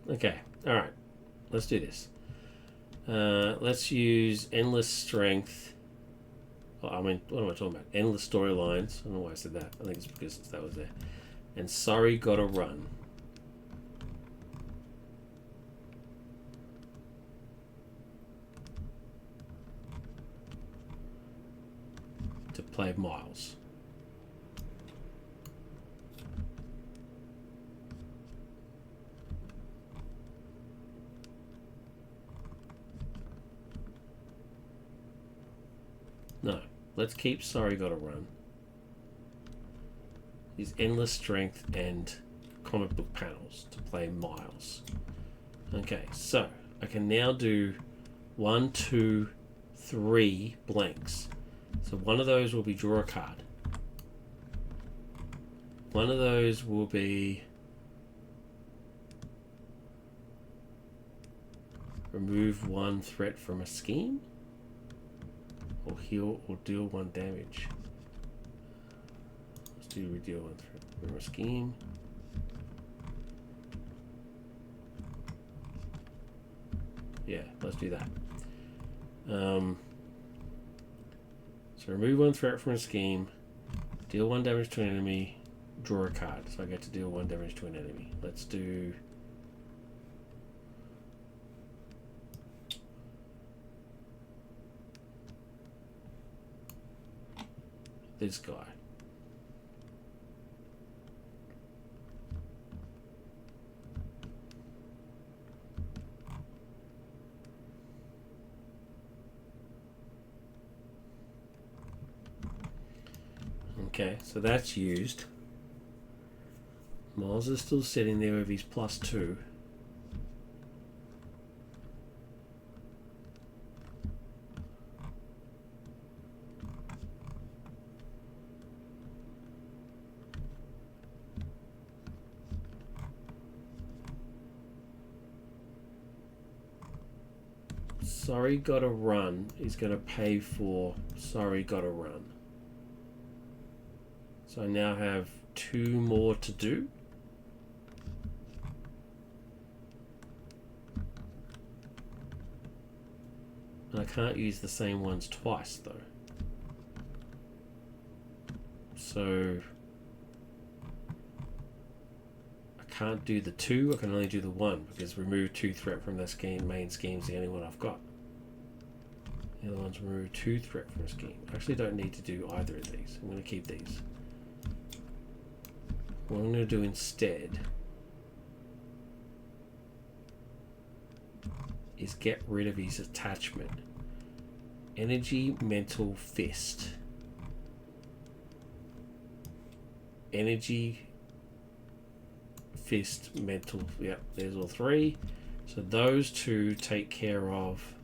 Okay, alright. Let's do this. Let's use endless strength. Oh, I mean, what am I talking about? Endless storylines. I don't know why I said that. I think it's because that was there. And sorry, gotta run. To play Miles. No, let's keep sorry gotta run. Use endless strength and comic book panels to play Miles. Okay, so I can now do 1, 2, 3 blanks. So one of those will be draw a card. One of those will be remove 1 threat from a scheme. Or heal or deal 1 damage. Let's do redeal 1 threat from a scheme. Yeah, let's do that. So remove 1 threat from a scheme, deal 1 damage to an enemy, draw a card. So I get to deal 1 damage to an enemy. Let's do this guy. Okay, so that's used. Miles is still sitting there with his +2. Sorry, gotta run is gonna pay for sorry, gotta run. So I now have 2 more to do. And I can't use the same ones twice though. So I can't do the 2, I can only do the 1 because remove 2 threat from this game, main scheme is the only one I've got. The other one's remove 2 threat from a scheme. I actually don't need to do either of these. I'm going to keep these. What I'm going to do instead is get rid of his attachment. Energy, mental, fist. Energy, fist, mental. Yep, there's all 3. So those 2 take care of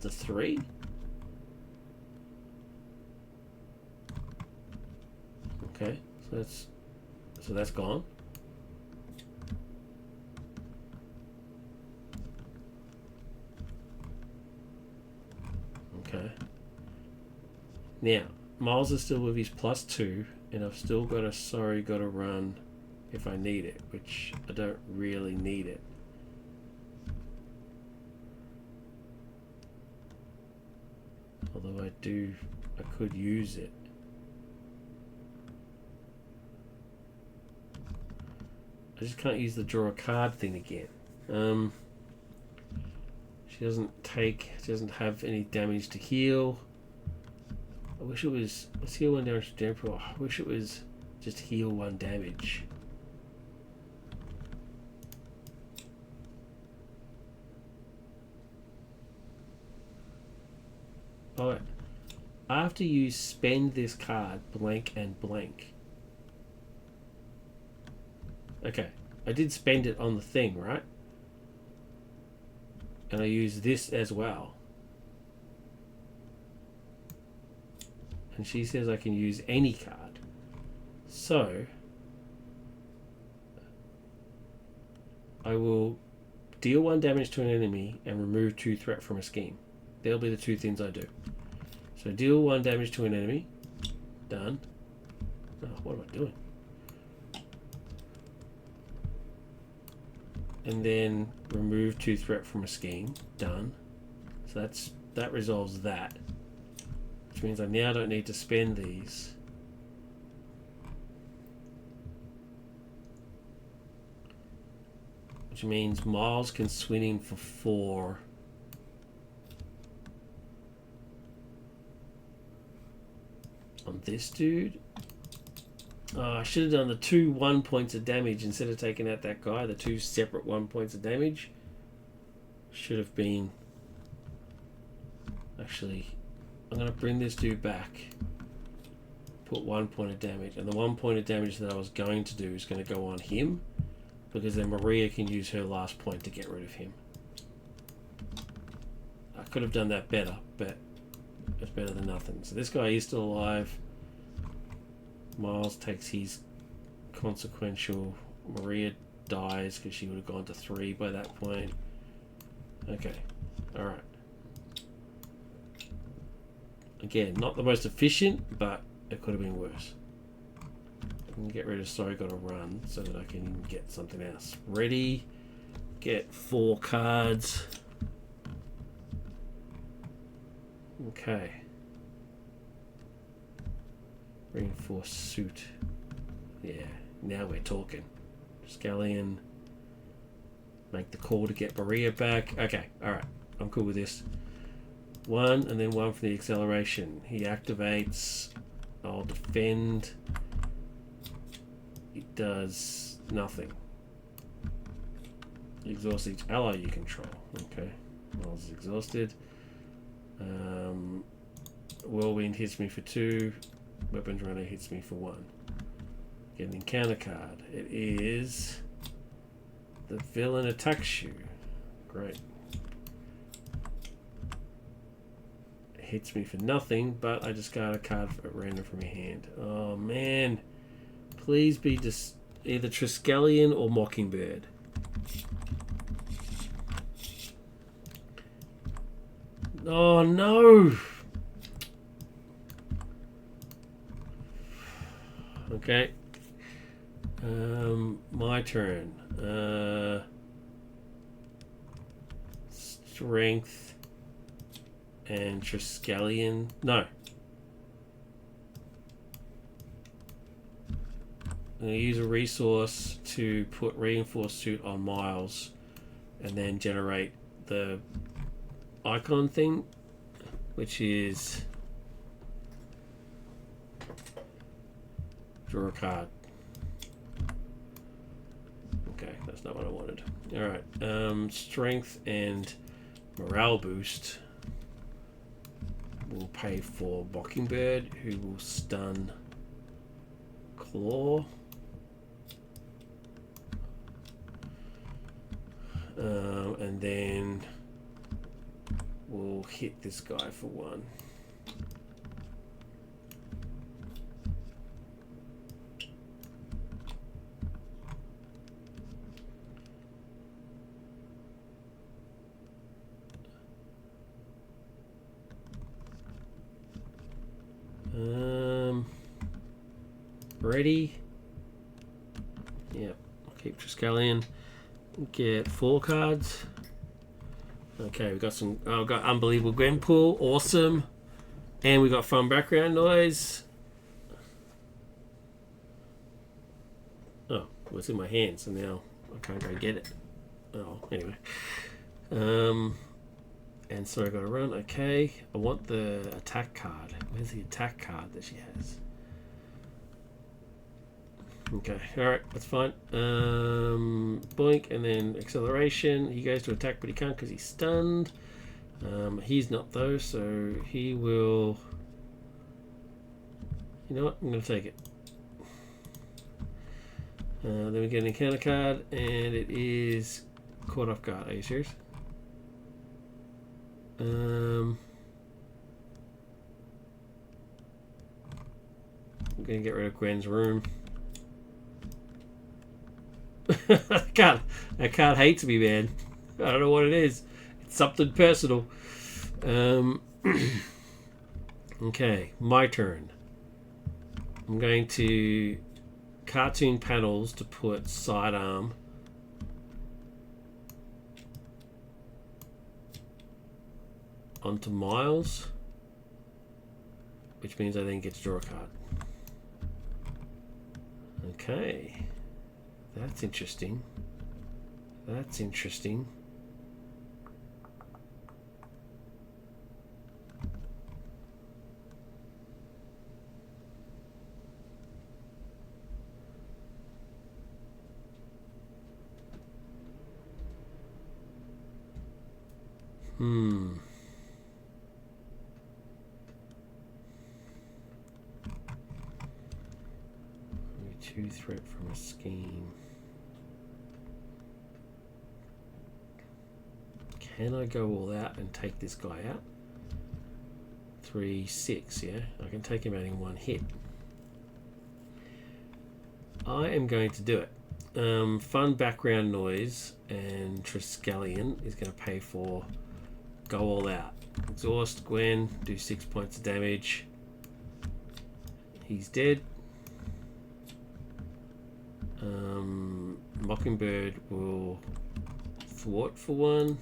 the 3. Okay, so that's gone. Okay. Now, Miles is still with his +2, and I've still got a sorry, gotta run if I need it, which I don't really need it. Although I could use it. I just can't use the draw a card thing again. She doesn't have any damage to heal. I wish it was, let's heal 1 damage to Gwenpool. I wish it was just heal 1 damage. Oh, after you spend this card, blank and blank. Okay, I did spend it on the thing, right? And I use this as well. And she says I can use any card. So I will deal 1 damage to an enemy and remove 2 threat from a scheme. They'll be the 2 things I do. So deal 1 damage to an enemy. Done. Oh, what am I doing? And then remove 2 threat from a scheme. Done. So that resolves that. Which means I now don't need to spend these. Which means Miles can swing in for 4. On this dude. Oh, I should have done the 2 1 points of damage instead of taking out that guy. The 2 separate 1 points of damage. Should have been. Actually, I'm going to bring this dude back. Put 1 point of damage. And the 1 point of damage that I was going to do is going to go on him. Because then Maria can use her last point to get rid of him. I could have done that better, but it's better than nothing. So this guy is still alive. Miles takes his consequential. Maria dies because she would have gone to 3 by that point. Okay. Alright. Again, not the most efficient, but it could have been worse. I can get rid of sorry, gotta run so that I can get something else. Ready. Get 4 cards. Okay. Reinforced suit. Yeah, now we're talking. Scallion. Make the call to get Maria back. Okay, alright. I'm cool with this. 1 and then 1 for the acceleration. He activates. I'll defend. It does nothing. Exhaust each ally you control. Okay. Miles is exhausted. Whirlwind hits me for 2. Weapons Runner hits me for 1. Get an encounter card. It is the villain attacks you. Great. It hits me for nothing, but I discard a card at random from your hand. Oh man. Please be either Triskelion or Mockingbird. Oh no! Okay. My turn. Strength and Triskelion. No. I'm going to use a resource to put reinforced suit on Miles and then generate the icon thing, which is draw a card. Okay, that's not what I wanted. Alright, strength and morale boost will pay for Mockingbird, who will stun Claw. And then we'll hit this guy for 1. Ready? Yep. I'll keep Triskelion. Get 4 cards. Okay, we got some. Oh, we've got Unbelievable Gwenpool. Awesome. And we got fun background noise. Oh, well, it's in my hand, so now I can't go get it. Oh, anyway. And so I got to run. Okay, I want the attack card. Where's the attack card that she has? Okay, alright, that's fine. Boink, and then acceleration. He goes to attack, but he can't because he's stunned. He's not though, so he will... You know what? I'm going to take it. Then we get an encounter card, and it is caught off guard. Are you serious? I'm going to get rid of Gwen's room. That card hates me, man. I don't know what it is. It's something personal. Okay, my turn. I'm going to cartoon panels to put sidearm onto Miles, which means I then get to draw a card. Okay, that's interesting. That's interesting. Two threat from a scheme. Can I go all out and take this guy out? 3, 6, yeah? I can take him out in one hit. I am going to do it. Fun background noise and Triskelion is going to pay for go all out. Exhaust Gwen, do 6 points of damage. He's dead. Mockingbird will thwart for 1.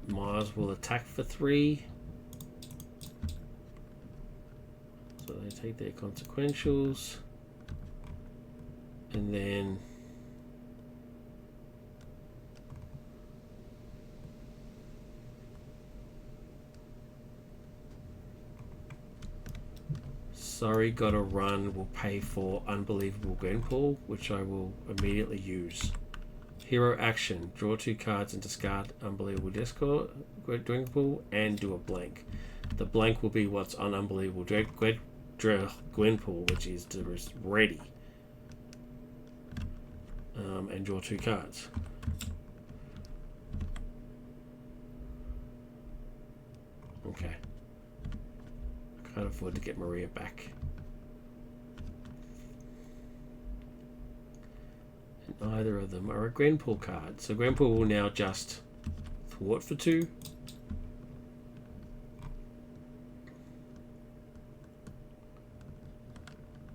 Mars will attack for 3. So they take their consequentials. And then Sorry, Gotta Run will pay for Unbelievable Gwenpool, which I will immediately use. Hero action, draw 2 cards and discard Unbelievable Gwenpool and do a blank. The blank will be what's on Unbelievable Gwenpool, which is to ready. And draw 2 cards. Okay. I can't afford to get Maria back. And either of them are a Gwenpool card. So Gwenpool will now just thwart for 2.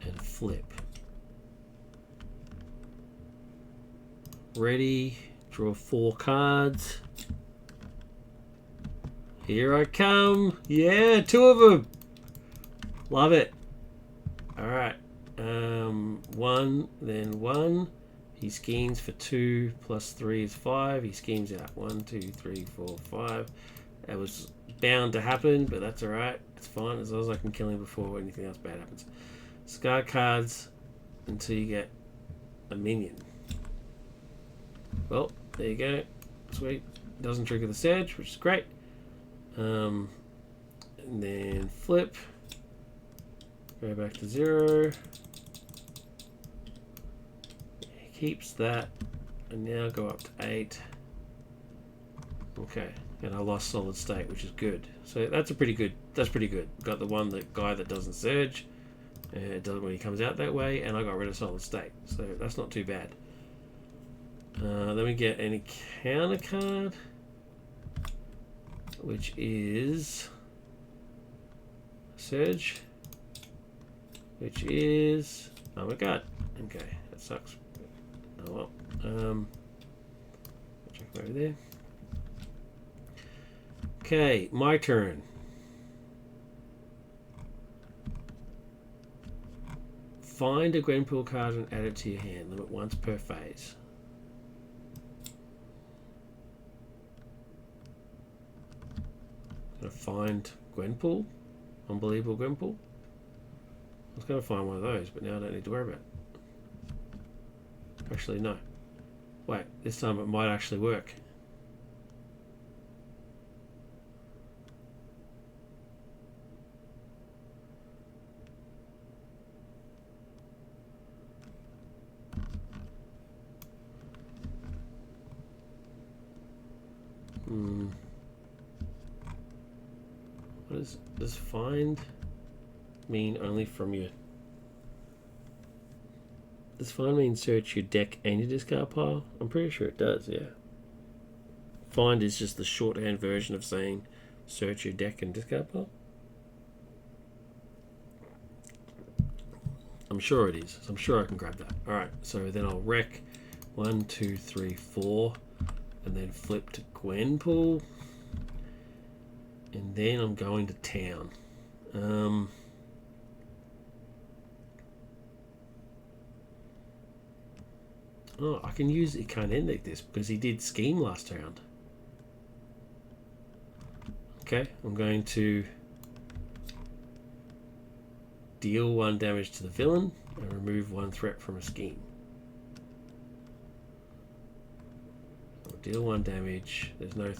And flip. Ready. Draw 4 cards. Here I come. Yeah, 2 of them. Love it. Alright. 1, then 1. He schemes for 2 plus 3 is 5. He schemes out 1, 2, 3, 4, 5. That was bound to happen, but that's alright. It's fine as long as I can kill him before anything else bad happens. Discard cards until you get a minion. Well, there you go. Sweet. Doesn't trigger the surge, which is great. And then flip. Go back to 0. Keeps that. And now go up to 8. Okay. And I lost solid state, which is good. So that's pretty good. Got the one guy that doesn't surge. It doesn't when he comes out that way, and I got rid of solid state. So that's not too bad. Then we get an encounter card, which is Surge, which is, oh my god, okay, that sucks. Oh well. Check over there. Okay, my turn. Find a Gwenpool card and add it to your hand. Limit once per phase. Gonna find Gwenpool. Unbelievable Gwenpool. I was going to find one of those, but now I don't need to worry about it. Actually, no. Wait, this time it might actually work. What does find mean only from your... Does find mean search your deck and your discard pile? I'm pretty sure it does, yeah. Find is just the shorthand version of saying search your deck and discard pile. I'm sure it is. So I'm sure I can grab that. Alright, so then I'll wreck 1, 2, 3, 4, and then flip to Gwenpool. And then I'm going to town. Oh, I can use it. Can't end like this because he did scheme last round. Okay, I'm going to deal 1 damage to the villain and remove 1 threat from a scheme. I'll deal 1 damage. There's no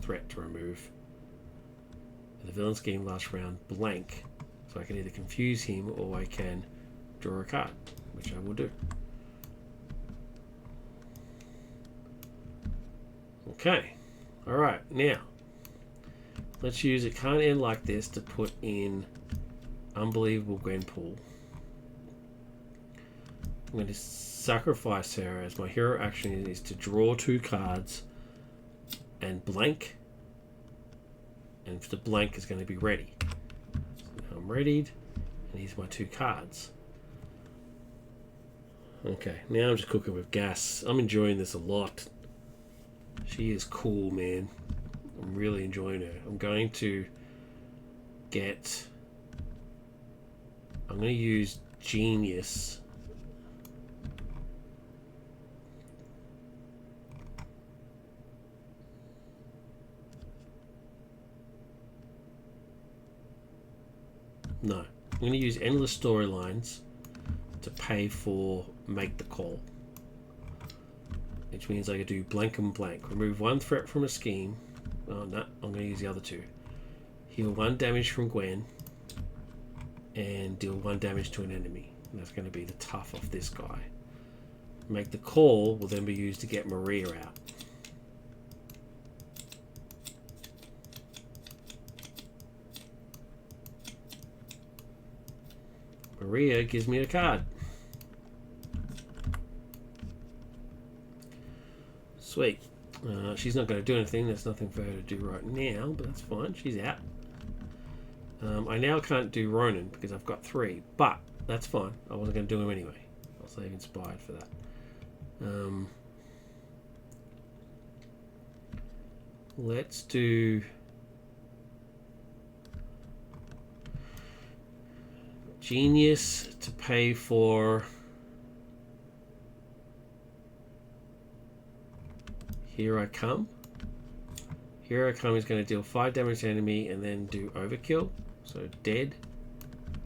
threat to remove. The villain scheme last round blank, so I can either confuse him or I can draw a card, which I will do. Okay, alright, now let's use it can't end like this to put in Unbelievable Gwenpool. I'm going to sacrifice her as my hero action is to draw 2 cards and blank, and the blank is going to be ready. So now I'm readied, and here's my 2 cards. Okay, now I'm just cooking with gas. I'm enjoying this a lot. She is cool, man. I'm really enjoying her. I'm going to use Genius. No, I'm going to use Endless Storylines to pay for Make the Call. Which means I could do blank and blank. Remove 1 threat from a scheme. Oh no, I'm going to use the other 2. Heal 1 damage from Gwen. And deal 1 damage to an enemy. And that's going to be the tough of this guy. Make the Call will then be used to get Maria out. Maria gives me a card. Sweet. She's not going to do anything. There's nothing for her to do right now, but that's fine. She's out. I now can't do Ronan because I've got 3, but that's fine. I wasn't going to do him anyway. I'll save Inspired for that. Let's do Genius to pay for Here I Come. Here I Come is going to deal 5 damage to enemy and then do Overkill. So dead.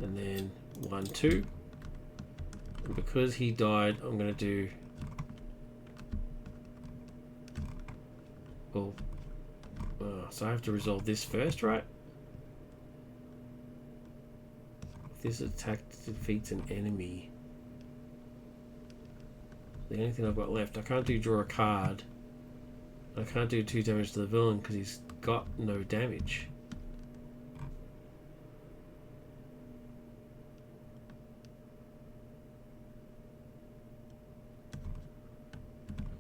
And then 1, 2. And because he died, I'm going to do... Well, so I have to resolve this first, right? If this attack defeats an enemy... The only thing I've got left, I can't do draw a card. I can't do 2 damage to the villain because he's got no damage.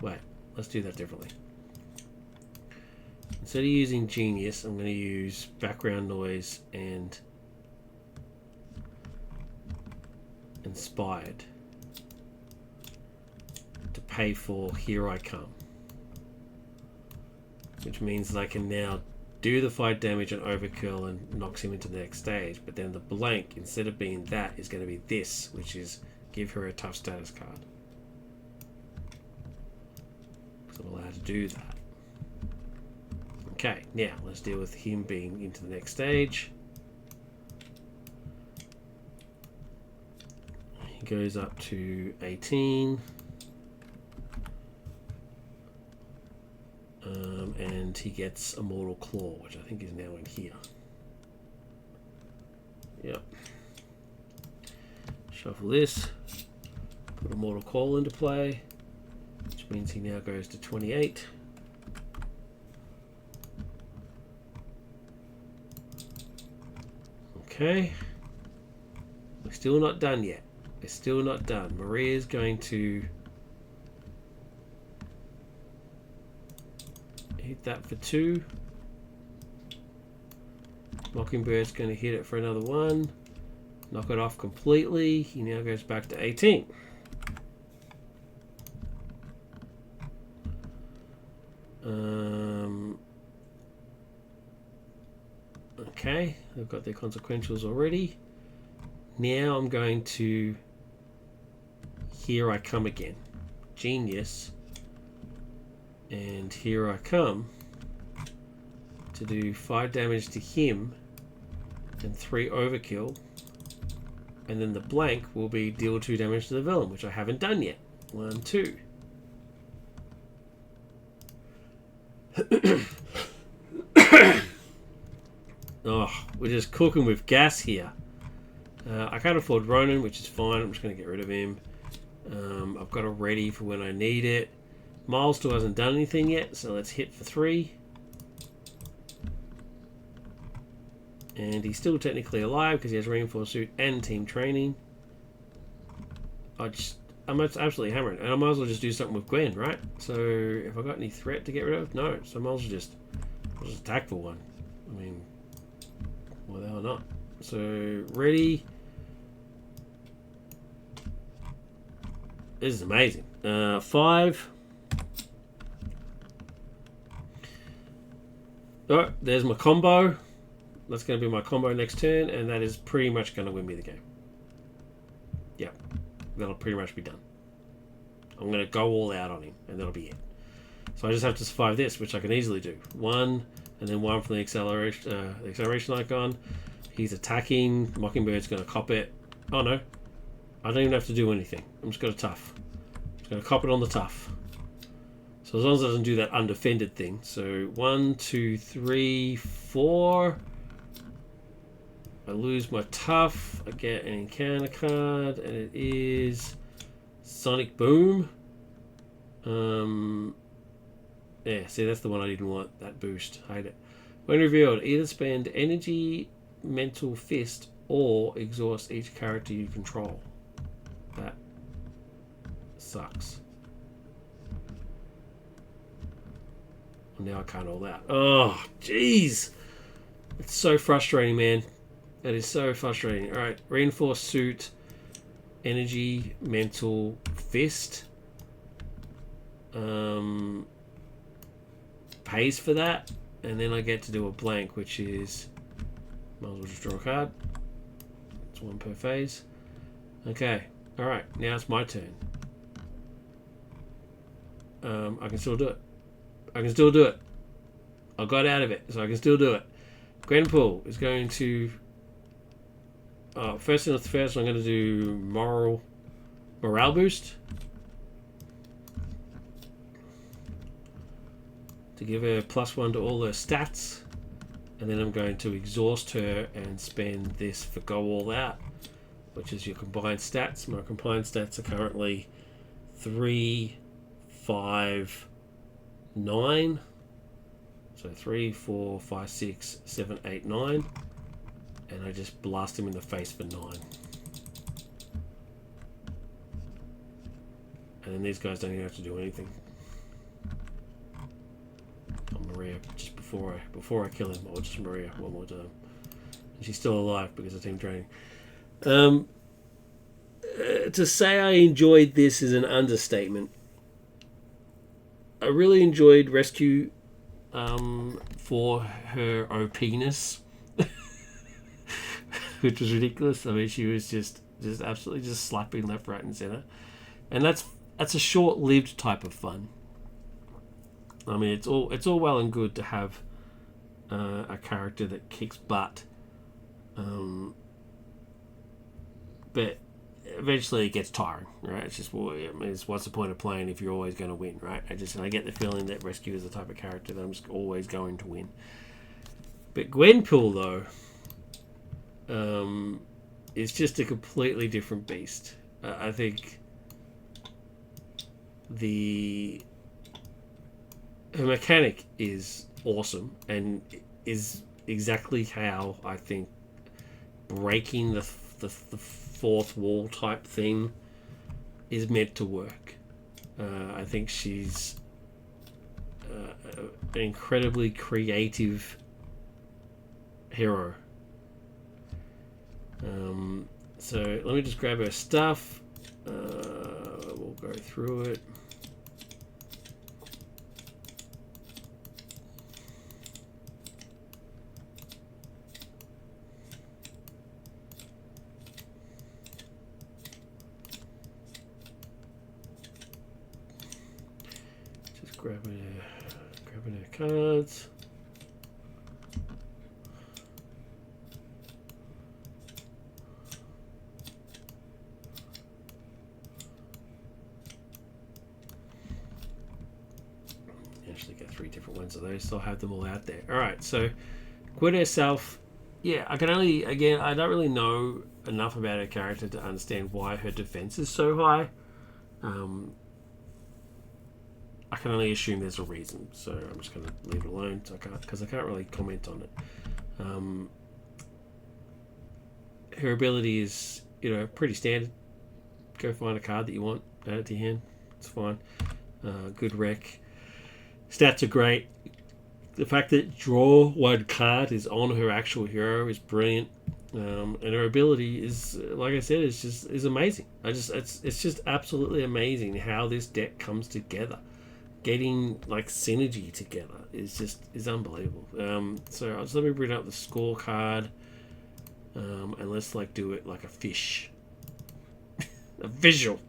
Wait, let's do that differently. Instead of using Genius, I'm going to use Background Noise and Inspired to pay for Here I Come. Which means that I can now do the 5 damage and Overkill and knocks him into the next stage. But then the blank, instead of being that, is going to be this, which is give her a tough status card. So I'm allowed to do that. Okay, now let's deal with him being into the next stage. He goes up to 18. And he gets a Mortal Claw, which I think is now in here. Yep. Shuffle this. Put a Mortal Claw into play, which means he now goes to 28. Okay. We're still not done yet. We're still not done. Maria's going to hit that for 2. Mockingbird's going to hit it for another 1. Knock it off completely. He now goes back to 18. Okay, they've got their consequentials already. Now I'm going to Here I Come Again. Genius. And Here I Come to do 5 damage to him and 3 overkill. And then the blank will be deal 2 damage to the villain, which I haven't done yet. 1, 2. Oh, we're just cooking with gas here. I can't afford Ronan, which is fine. I'm just going to get rid of him. I've got it ready for when I need it. Miles still hasn't done anything yet, so let's hit for 3. And he's still technically alive because he has reinforced suit and team training. I'm absolutely hammering. And I might as well just do something with Gwen, right? So if I got any threat to get rid of? No. So I might as well just attack for 1. I mean, why the hell not? So ready. This is amazing. 5. Oh, there's my combo. That's going to be my combo next turn, and that is pretty much going to win me the game. Yeah, that'll pretty much be done. I'm going to go all out on him, and that'll be it. So I just have to survive this, which I can easily do. 1, and then 1 from the acceleration icon. He's attacking. Mockingbird's going to cop it. Oh no, I don't even have to do anything. I'm just going to tough. I'm just going to cop it on the tough. So as long as it doesn't do that undefended thing. So 1, 2, 3, 4. I lose my tough. I get an encounter card, and it is Sonic Boom. Yeah, see, that's the one I didn't want. That boost. Hate it. When revealed, either spend energy, mental fist, or exhaust each character you control. That sucks. Now I can't all that. Oh, jeez. It's so frustrating, man. That is so frustrating. Alright, reinforced suit, energy, mental, fist. Pays for that. And then I get to do a blank, which is... Might as well just draw a card. It's 1 per phase. Okay. Alright, now it's my turn. I can still do it. I can still do it. I got out of it, so I can still do it. Gwenpool is going to... first thing first, I'm going to do morale boost. To give her +1 to all her stats. And then I'm going to exhaust her and spend this for go all out, which is your combined stats. My combined stats are currently 3, 5, 9. So 3, 4, 5, 6, 7, 8, 9. And I just blast him in the face for 9. And then these guys don't even have to do anything. Maria, just before I kill him, I'll just Maria one more time. And she's still alive because of team training. To say I enjoyed this is an understatement. I really enjoyed Rescue for her OPness, which was ridiculous. I mean, she was just absolutely just slapping left, right, and center, and that's a short-lived type of fun. I mean, it's all well and good to have a character that kicks butt, but eventually it gets tiring, right? It's just, well, I mean, what's the point of playing if you're always going to win, right? I get the feeling that Rescue is the type of character that I'm just always going to win. But Gwenpool, though, is just a completely different beast. I think her mechanic is awesome and is exactly how I think breaking the fourth wall type thing is meant to work. I think she's an incredibly creative hero. So let me just grab her stuff. We'll go through it. Just grabbing her cards. Actually get 3 different ones of those, so I'll have them all out there. Alright, so Gwen herself, yeah, I don't really know enough about her character to understand why her defense is so high. I can only assume there's a reason, so I'm just going to leave it alone because I can't really comment on it. Her ability is, pretty standard. Go find a card that you want, add it to your hand. It's fine. Good rec. Stats are great. The fact that draw one card is on her actual hero is brilliant. And her ability is, like I said, is amazing. It's just absolutely amazing how this deck comes together. Getting like synergy together is unbelievable. So I'll just let me bring up the scorecard, and let's do it like a fish, a visual.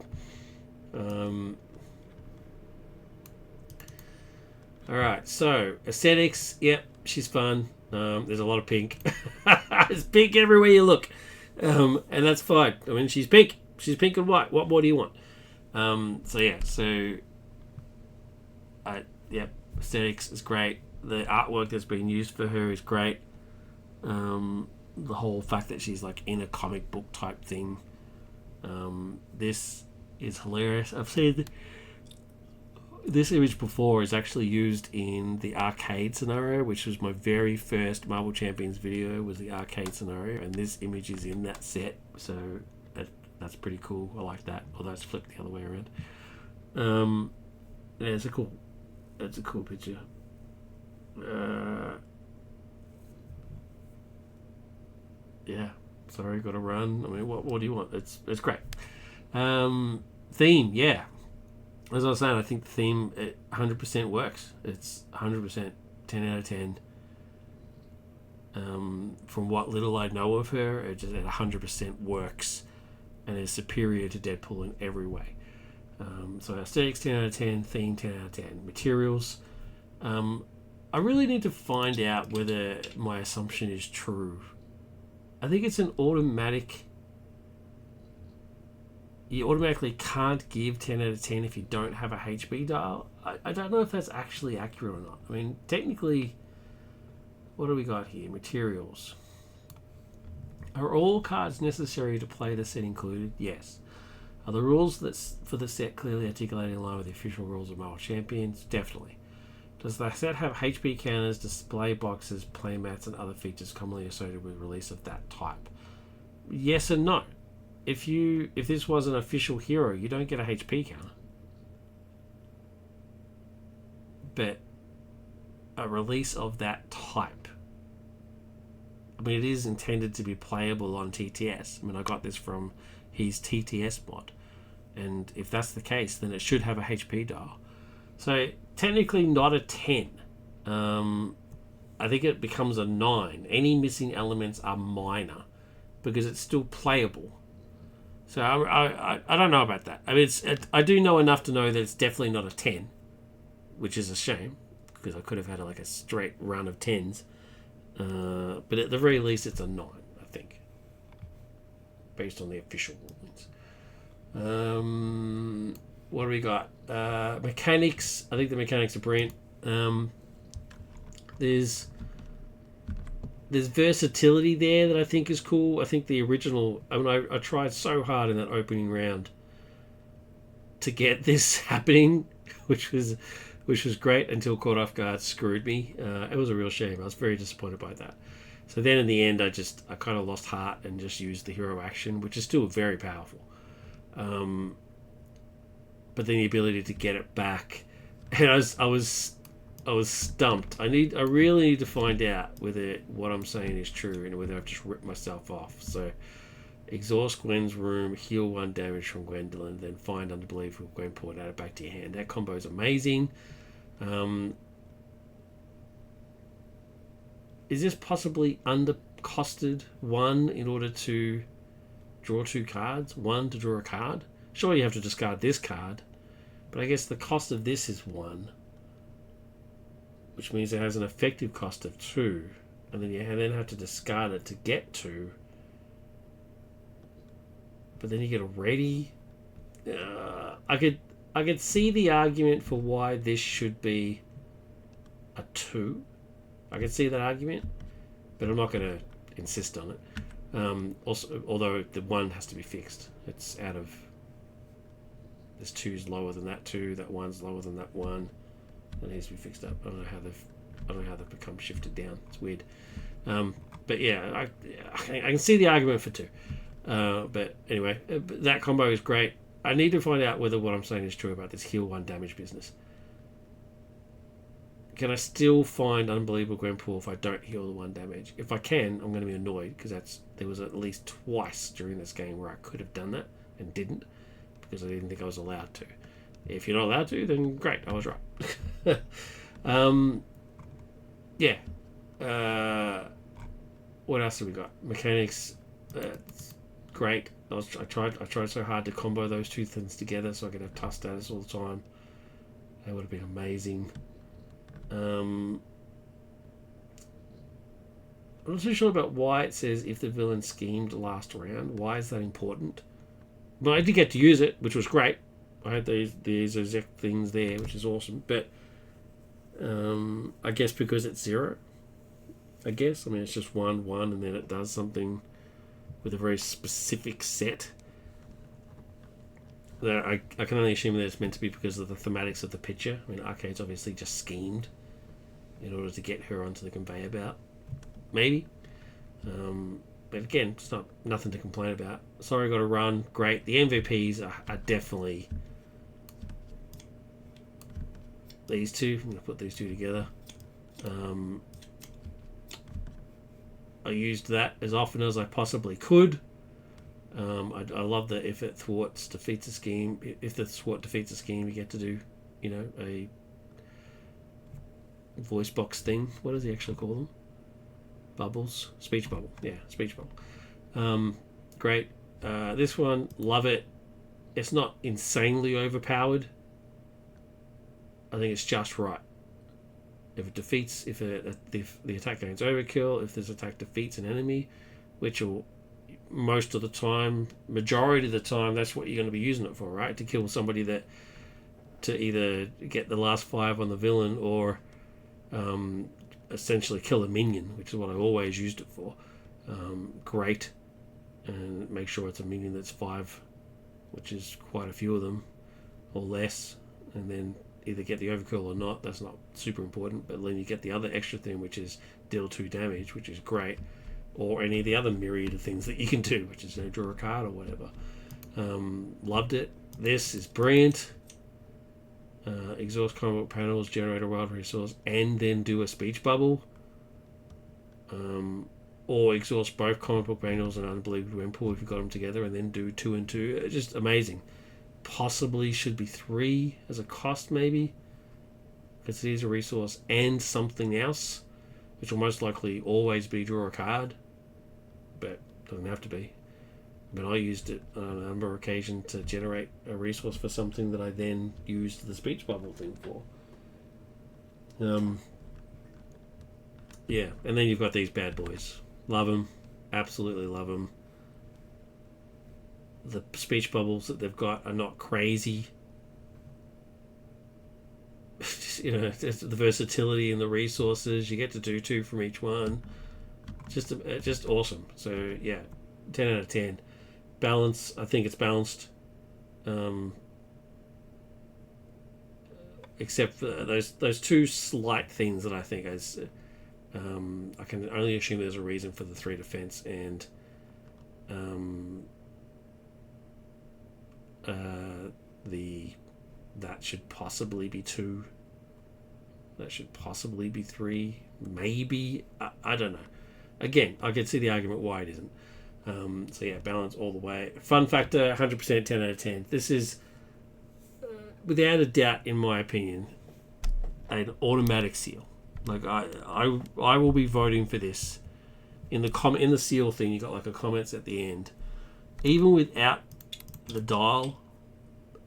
All right, so aesthetics. Yep, she's fun. There's a lot of pink. There's pink everywhere you look, and that's fine. I mean, she's pink. She's pink and white. What more do you want? Yep, aesthetics is great. The artwork that's been used for her is great. The whole fact that she's in a comic book type thing. This is hilarious. I've seen this image before. Is actually used in the arcade scenario, which was my very first Marvel Champions video, was the arcade scenario, and this image is in that set, so that's pretty cool. I like that, although it's flipped the other way around. Yeah, it's a cool picture. Yeah, sorry, got to run. I mean, what do you want? It's great. Theme, yeah. As I was saying, I think the theme 100% works. It's 100%, 10 out of 10. From what little I know of her, it 100% works and is superior to Deadpool in every way. So aesthetics 10 out of 10, theme 10 out of 10. Materials, I really need to find out whether my assumption is true. I think it's an automatic. You automatically can't give 10 out of 10 if you don't have a HB dial. I don't know if that's actually accurate or not. I mean, technically, what do we got here? Materials. Are all cards necessary to play the set included? Yes. Are the rules for the set clearly articulated in line with the official rules of Marvel Champions? Definitely. Does the set have HP counters, display boxes, playmats, and other features commonly associated with release of that type? Yes and no. If this was an official hero, you don't get a HP counter. But a release of that type, I mean, it is intended to be playable on TTS. I mean, I got this from his TTS mod. And if that's the case, then it should have a HP dial. So, technically not a 10. I think it becomes a 9. Any missing elements are minor because it's still playable. So I don't know about that. I mean, I do know enough to know that it's definitely not a 10, which is a shame because I could have had a straight run of 10s. But at the very least, it's a 9, I think, based on the official rulings. What do we got? Mechanics. I think the mechanics are brilliant. There's versatility there that I think is cool. I think the original... I mean, I tried so hard in that opening round to get this happening, which was great until Caught Off Guard screwed me. It was a real shame. I was very disappointed by that. So then in the end, I kind of lost heart and just used the hero action, which is still very powerful. But then the ability to get it back, and I was stumped. I really need to find out whether what I'm saying is true and whether I've just ripped myself off. So exhaust Gwen's room, heal 1 damage from Gwendolyn, then find Unbelievable Gwenpool and add it back to your hand. That combo is amazing. Is this possibly undercosted 1 in order to draw 2 cards? 1 to draw a card? Sure, you have to discard this card, but I guess the cost of this is 1, which means it has an effective cost of 2, and then you then have to discard it to get 2. But then you get a ready. I could see the argument for why this should be a 2. I could see that argument, but I'm not going to insist on it. Also, although the 1 has to be fixed. It's out of... This 2's lower than that 2. That 1's lower than that 1. That needs to be fixed up. I don't know how they've become shifted down. It's weird. But yeah, I can see the argument for 2. But anyway, that combo is great. I need to find out whether what I'm saying is true about this heal 1 damage business. Can I still find Unbelievable Gwenpool if I don't heal the 1 damage? If I can, I'm going to be annoyed because there was at least twice during this game where I could have done that and didn't because I didn't think I was allowed to. If you're not allowed to, then great, I was right. Yeah. What else have we got? Mechanics, great. I tried so hard to combo those 2 things together so I could have tough status all the time. That would have been amazing. I'm not too sure about why it says if the villain schemed last round. Why is that important? But I did get to use it, which was great. I had these exact things there, which is awesome. But I guess because it's 0. I guess. I mean, it's just 1, 1, and then it does something with a very specific set. That I can only assume that it's meant to be because of the thematics of the picture. I mean, Arcade's obviously just schemed in order to get her onto the conveyor belt. Maybe. But again, it's nothing to complain about. Sorry, got to run. Great. The MVPs are definitely these 2. I'm going to put these 2 together. I used that as often as I possibly could. I love that if the thwart defeats a scheme, you get to do, a voice box thing. What does he actually call them? Bubbles? Speech bubble. Yeah, speech bubble. Great. This one, love it. It's not insanely overpowered. I think it's just right. If the attack gains overkill, if this attack defeats an enemy, which will most of the time, majority of the time, that's what you're going to be using it for, right? To kill somebody to either get the last 5 on the villain or essentially kill a minion, which is what I always used it for. Great. And make sure it's a minion that's 5, which is quite a few of them, or less, and then either get the overkill or not. That's not super important, but then you get the other extra thing, which is deal 2 damage, which is great, or any of the other myriad of things that you can do, which is draw a card or whatever. Loved it. This is brilliant. Exhaust combat panels, generate a wild resource, and then do a speech bubble. Or exhaust both comic book panels and Unbelievable Gwenpool if you've got them together, and then do 2 and 2. It's just amazing. Possibly should be 3 as a cost, maybe, because it is a resource and something else, which will most likely always be draw a card, but doesn't have to be. But I used it on a number of occasions to generate a resource for something that I then used the speech bubble thing for. Yeah, and then you've got these bad boys. Love them. Absolutely love them. The speech bubbles that they've got are not crazy. Just the versatility and the resources. You get to do 2 from each one. Just awesome. So, yeah, 10 out of 10. Balance, I think it's balanced. Except for those 2 slight things that I think is I can only assume there's a reason for the 3 defense, and that should possibly be 2. That should possibly be 3. Maybe. I don't know. Again, I can see the argument why it isn't. So yeah, balance all the way. Fun factor, 100%, 10 out of 10. This is, without a doubt, in my opinion, an automatic seal. Like I will be voting for this. In the seal thing, you got like a comments at the end. Even without the dial,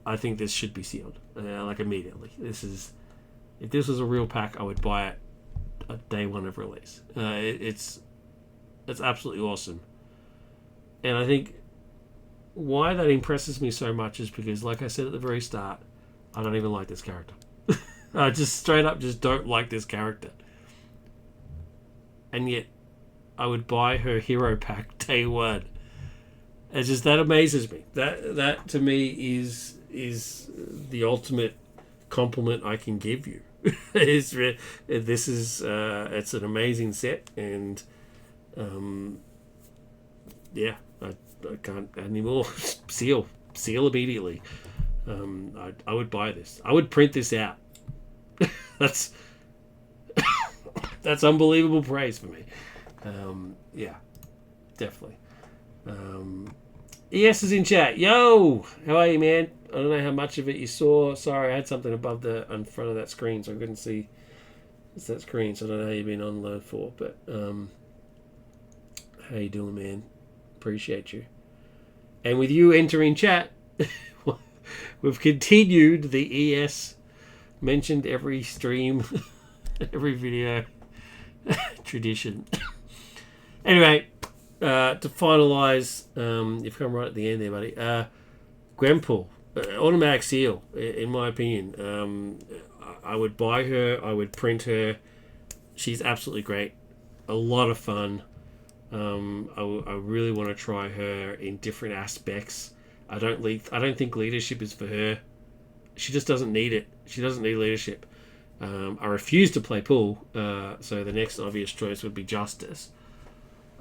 I think this should be sealed. Like immediately. If this was a real pack, I would buy it at day 1 of release. It's absolutely awesome. And I think why that impresses me so much is because, like I said at the very start, I don't even like this character. I just straight up just don't like this character. And yet, I would buy her hero pack day 1. It's just, that amazes me. That to me is the ultimate compliment I can give you. It's an amazing set, and yeah, I can't add any more. Seal immediately. I would buy this. I would print this out. That's unbelievable praise for me. Yeah, definitely. ES is in chat. Yo, how are you, man? I don't know how much of it you saw. Sorry, I had something above in front of that screen, so I couldn't see that screen. So I don't know how you've been on load for, but how you doing, man? Appreciate you. And with you entering chat, we've continued the ES mentioned every stream, every video tradition. Anyway, to finalise, you've come right at the end there, buddy. Gwenpool, automatic seal, in my opinion. I would buy her. I would print her. She's absolutely great. A lot of fun. I really want to try her in different aspects. I don't think leadership is for her. She just doesn't need it. She doesn't need leadership. I refuse to play pool, so the next obvious choice would be justice.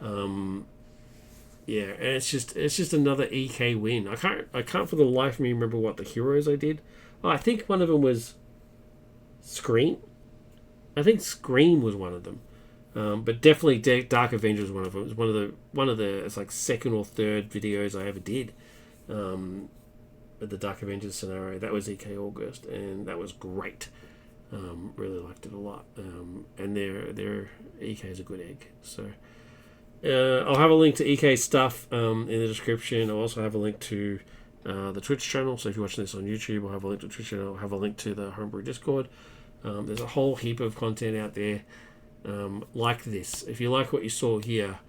Yeah, and it's just another EK win. I can't for the life of me remember what the heroes I did. Oh, I think one of them was Scream. I think Scream was one of them. But definitely Dark Avenger was one of them. It was one of the it's like second or third videos I ever did. At the Dark Avengers scenario, that was ekAugust, and that was great. Really liked it a lot. And their EK is a good egg. So I'll have a link to EK stuff in the description. I'll also have a link to the Twitch channel. So if you're watching this on YouTube, I'll have a link to the Twitch channel. I'll have a link to the Homebrew Discord. There's a whole heap of content out there like this. If you like what you saw here,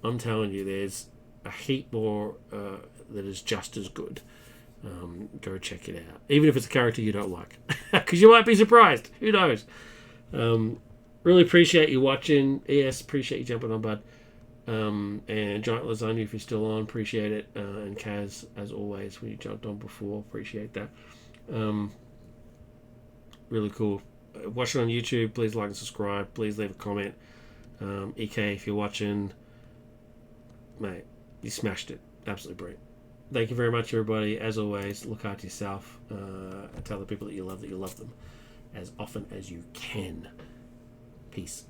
I'm telling you, there's a heap more that is just as good. Go check it out, even if it's a character you don't like, because you might be surprised. Who knows? Really appreciate you watching. ES, appreciate you jumping on, bud. And Giant Lasagna, if you're still on, appreciate it. And Kaz, as always, when you jumped on before, appreciate that. Really cool. Watch it on YouTube. Please like and subscribe. Please leave a comment. EK, if you're watching, mate, you smashed it. Absolutely brilliant. Thank you very much, everybody. As always, look after yourself. Tell the people that you love them as often as you can. Peace.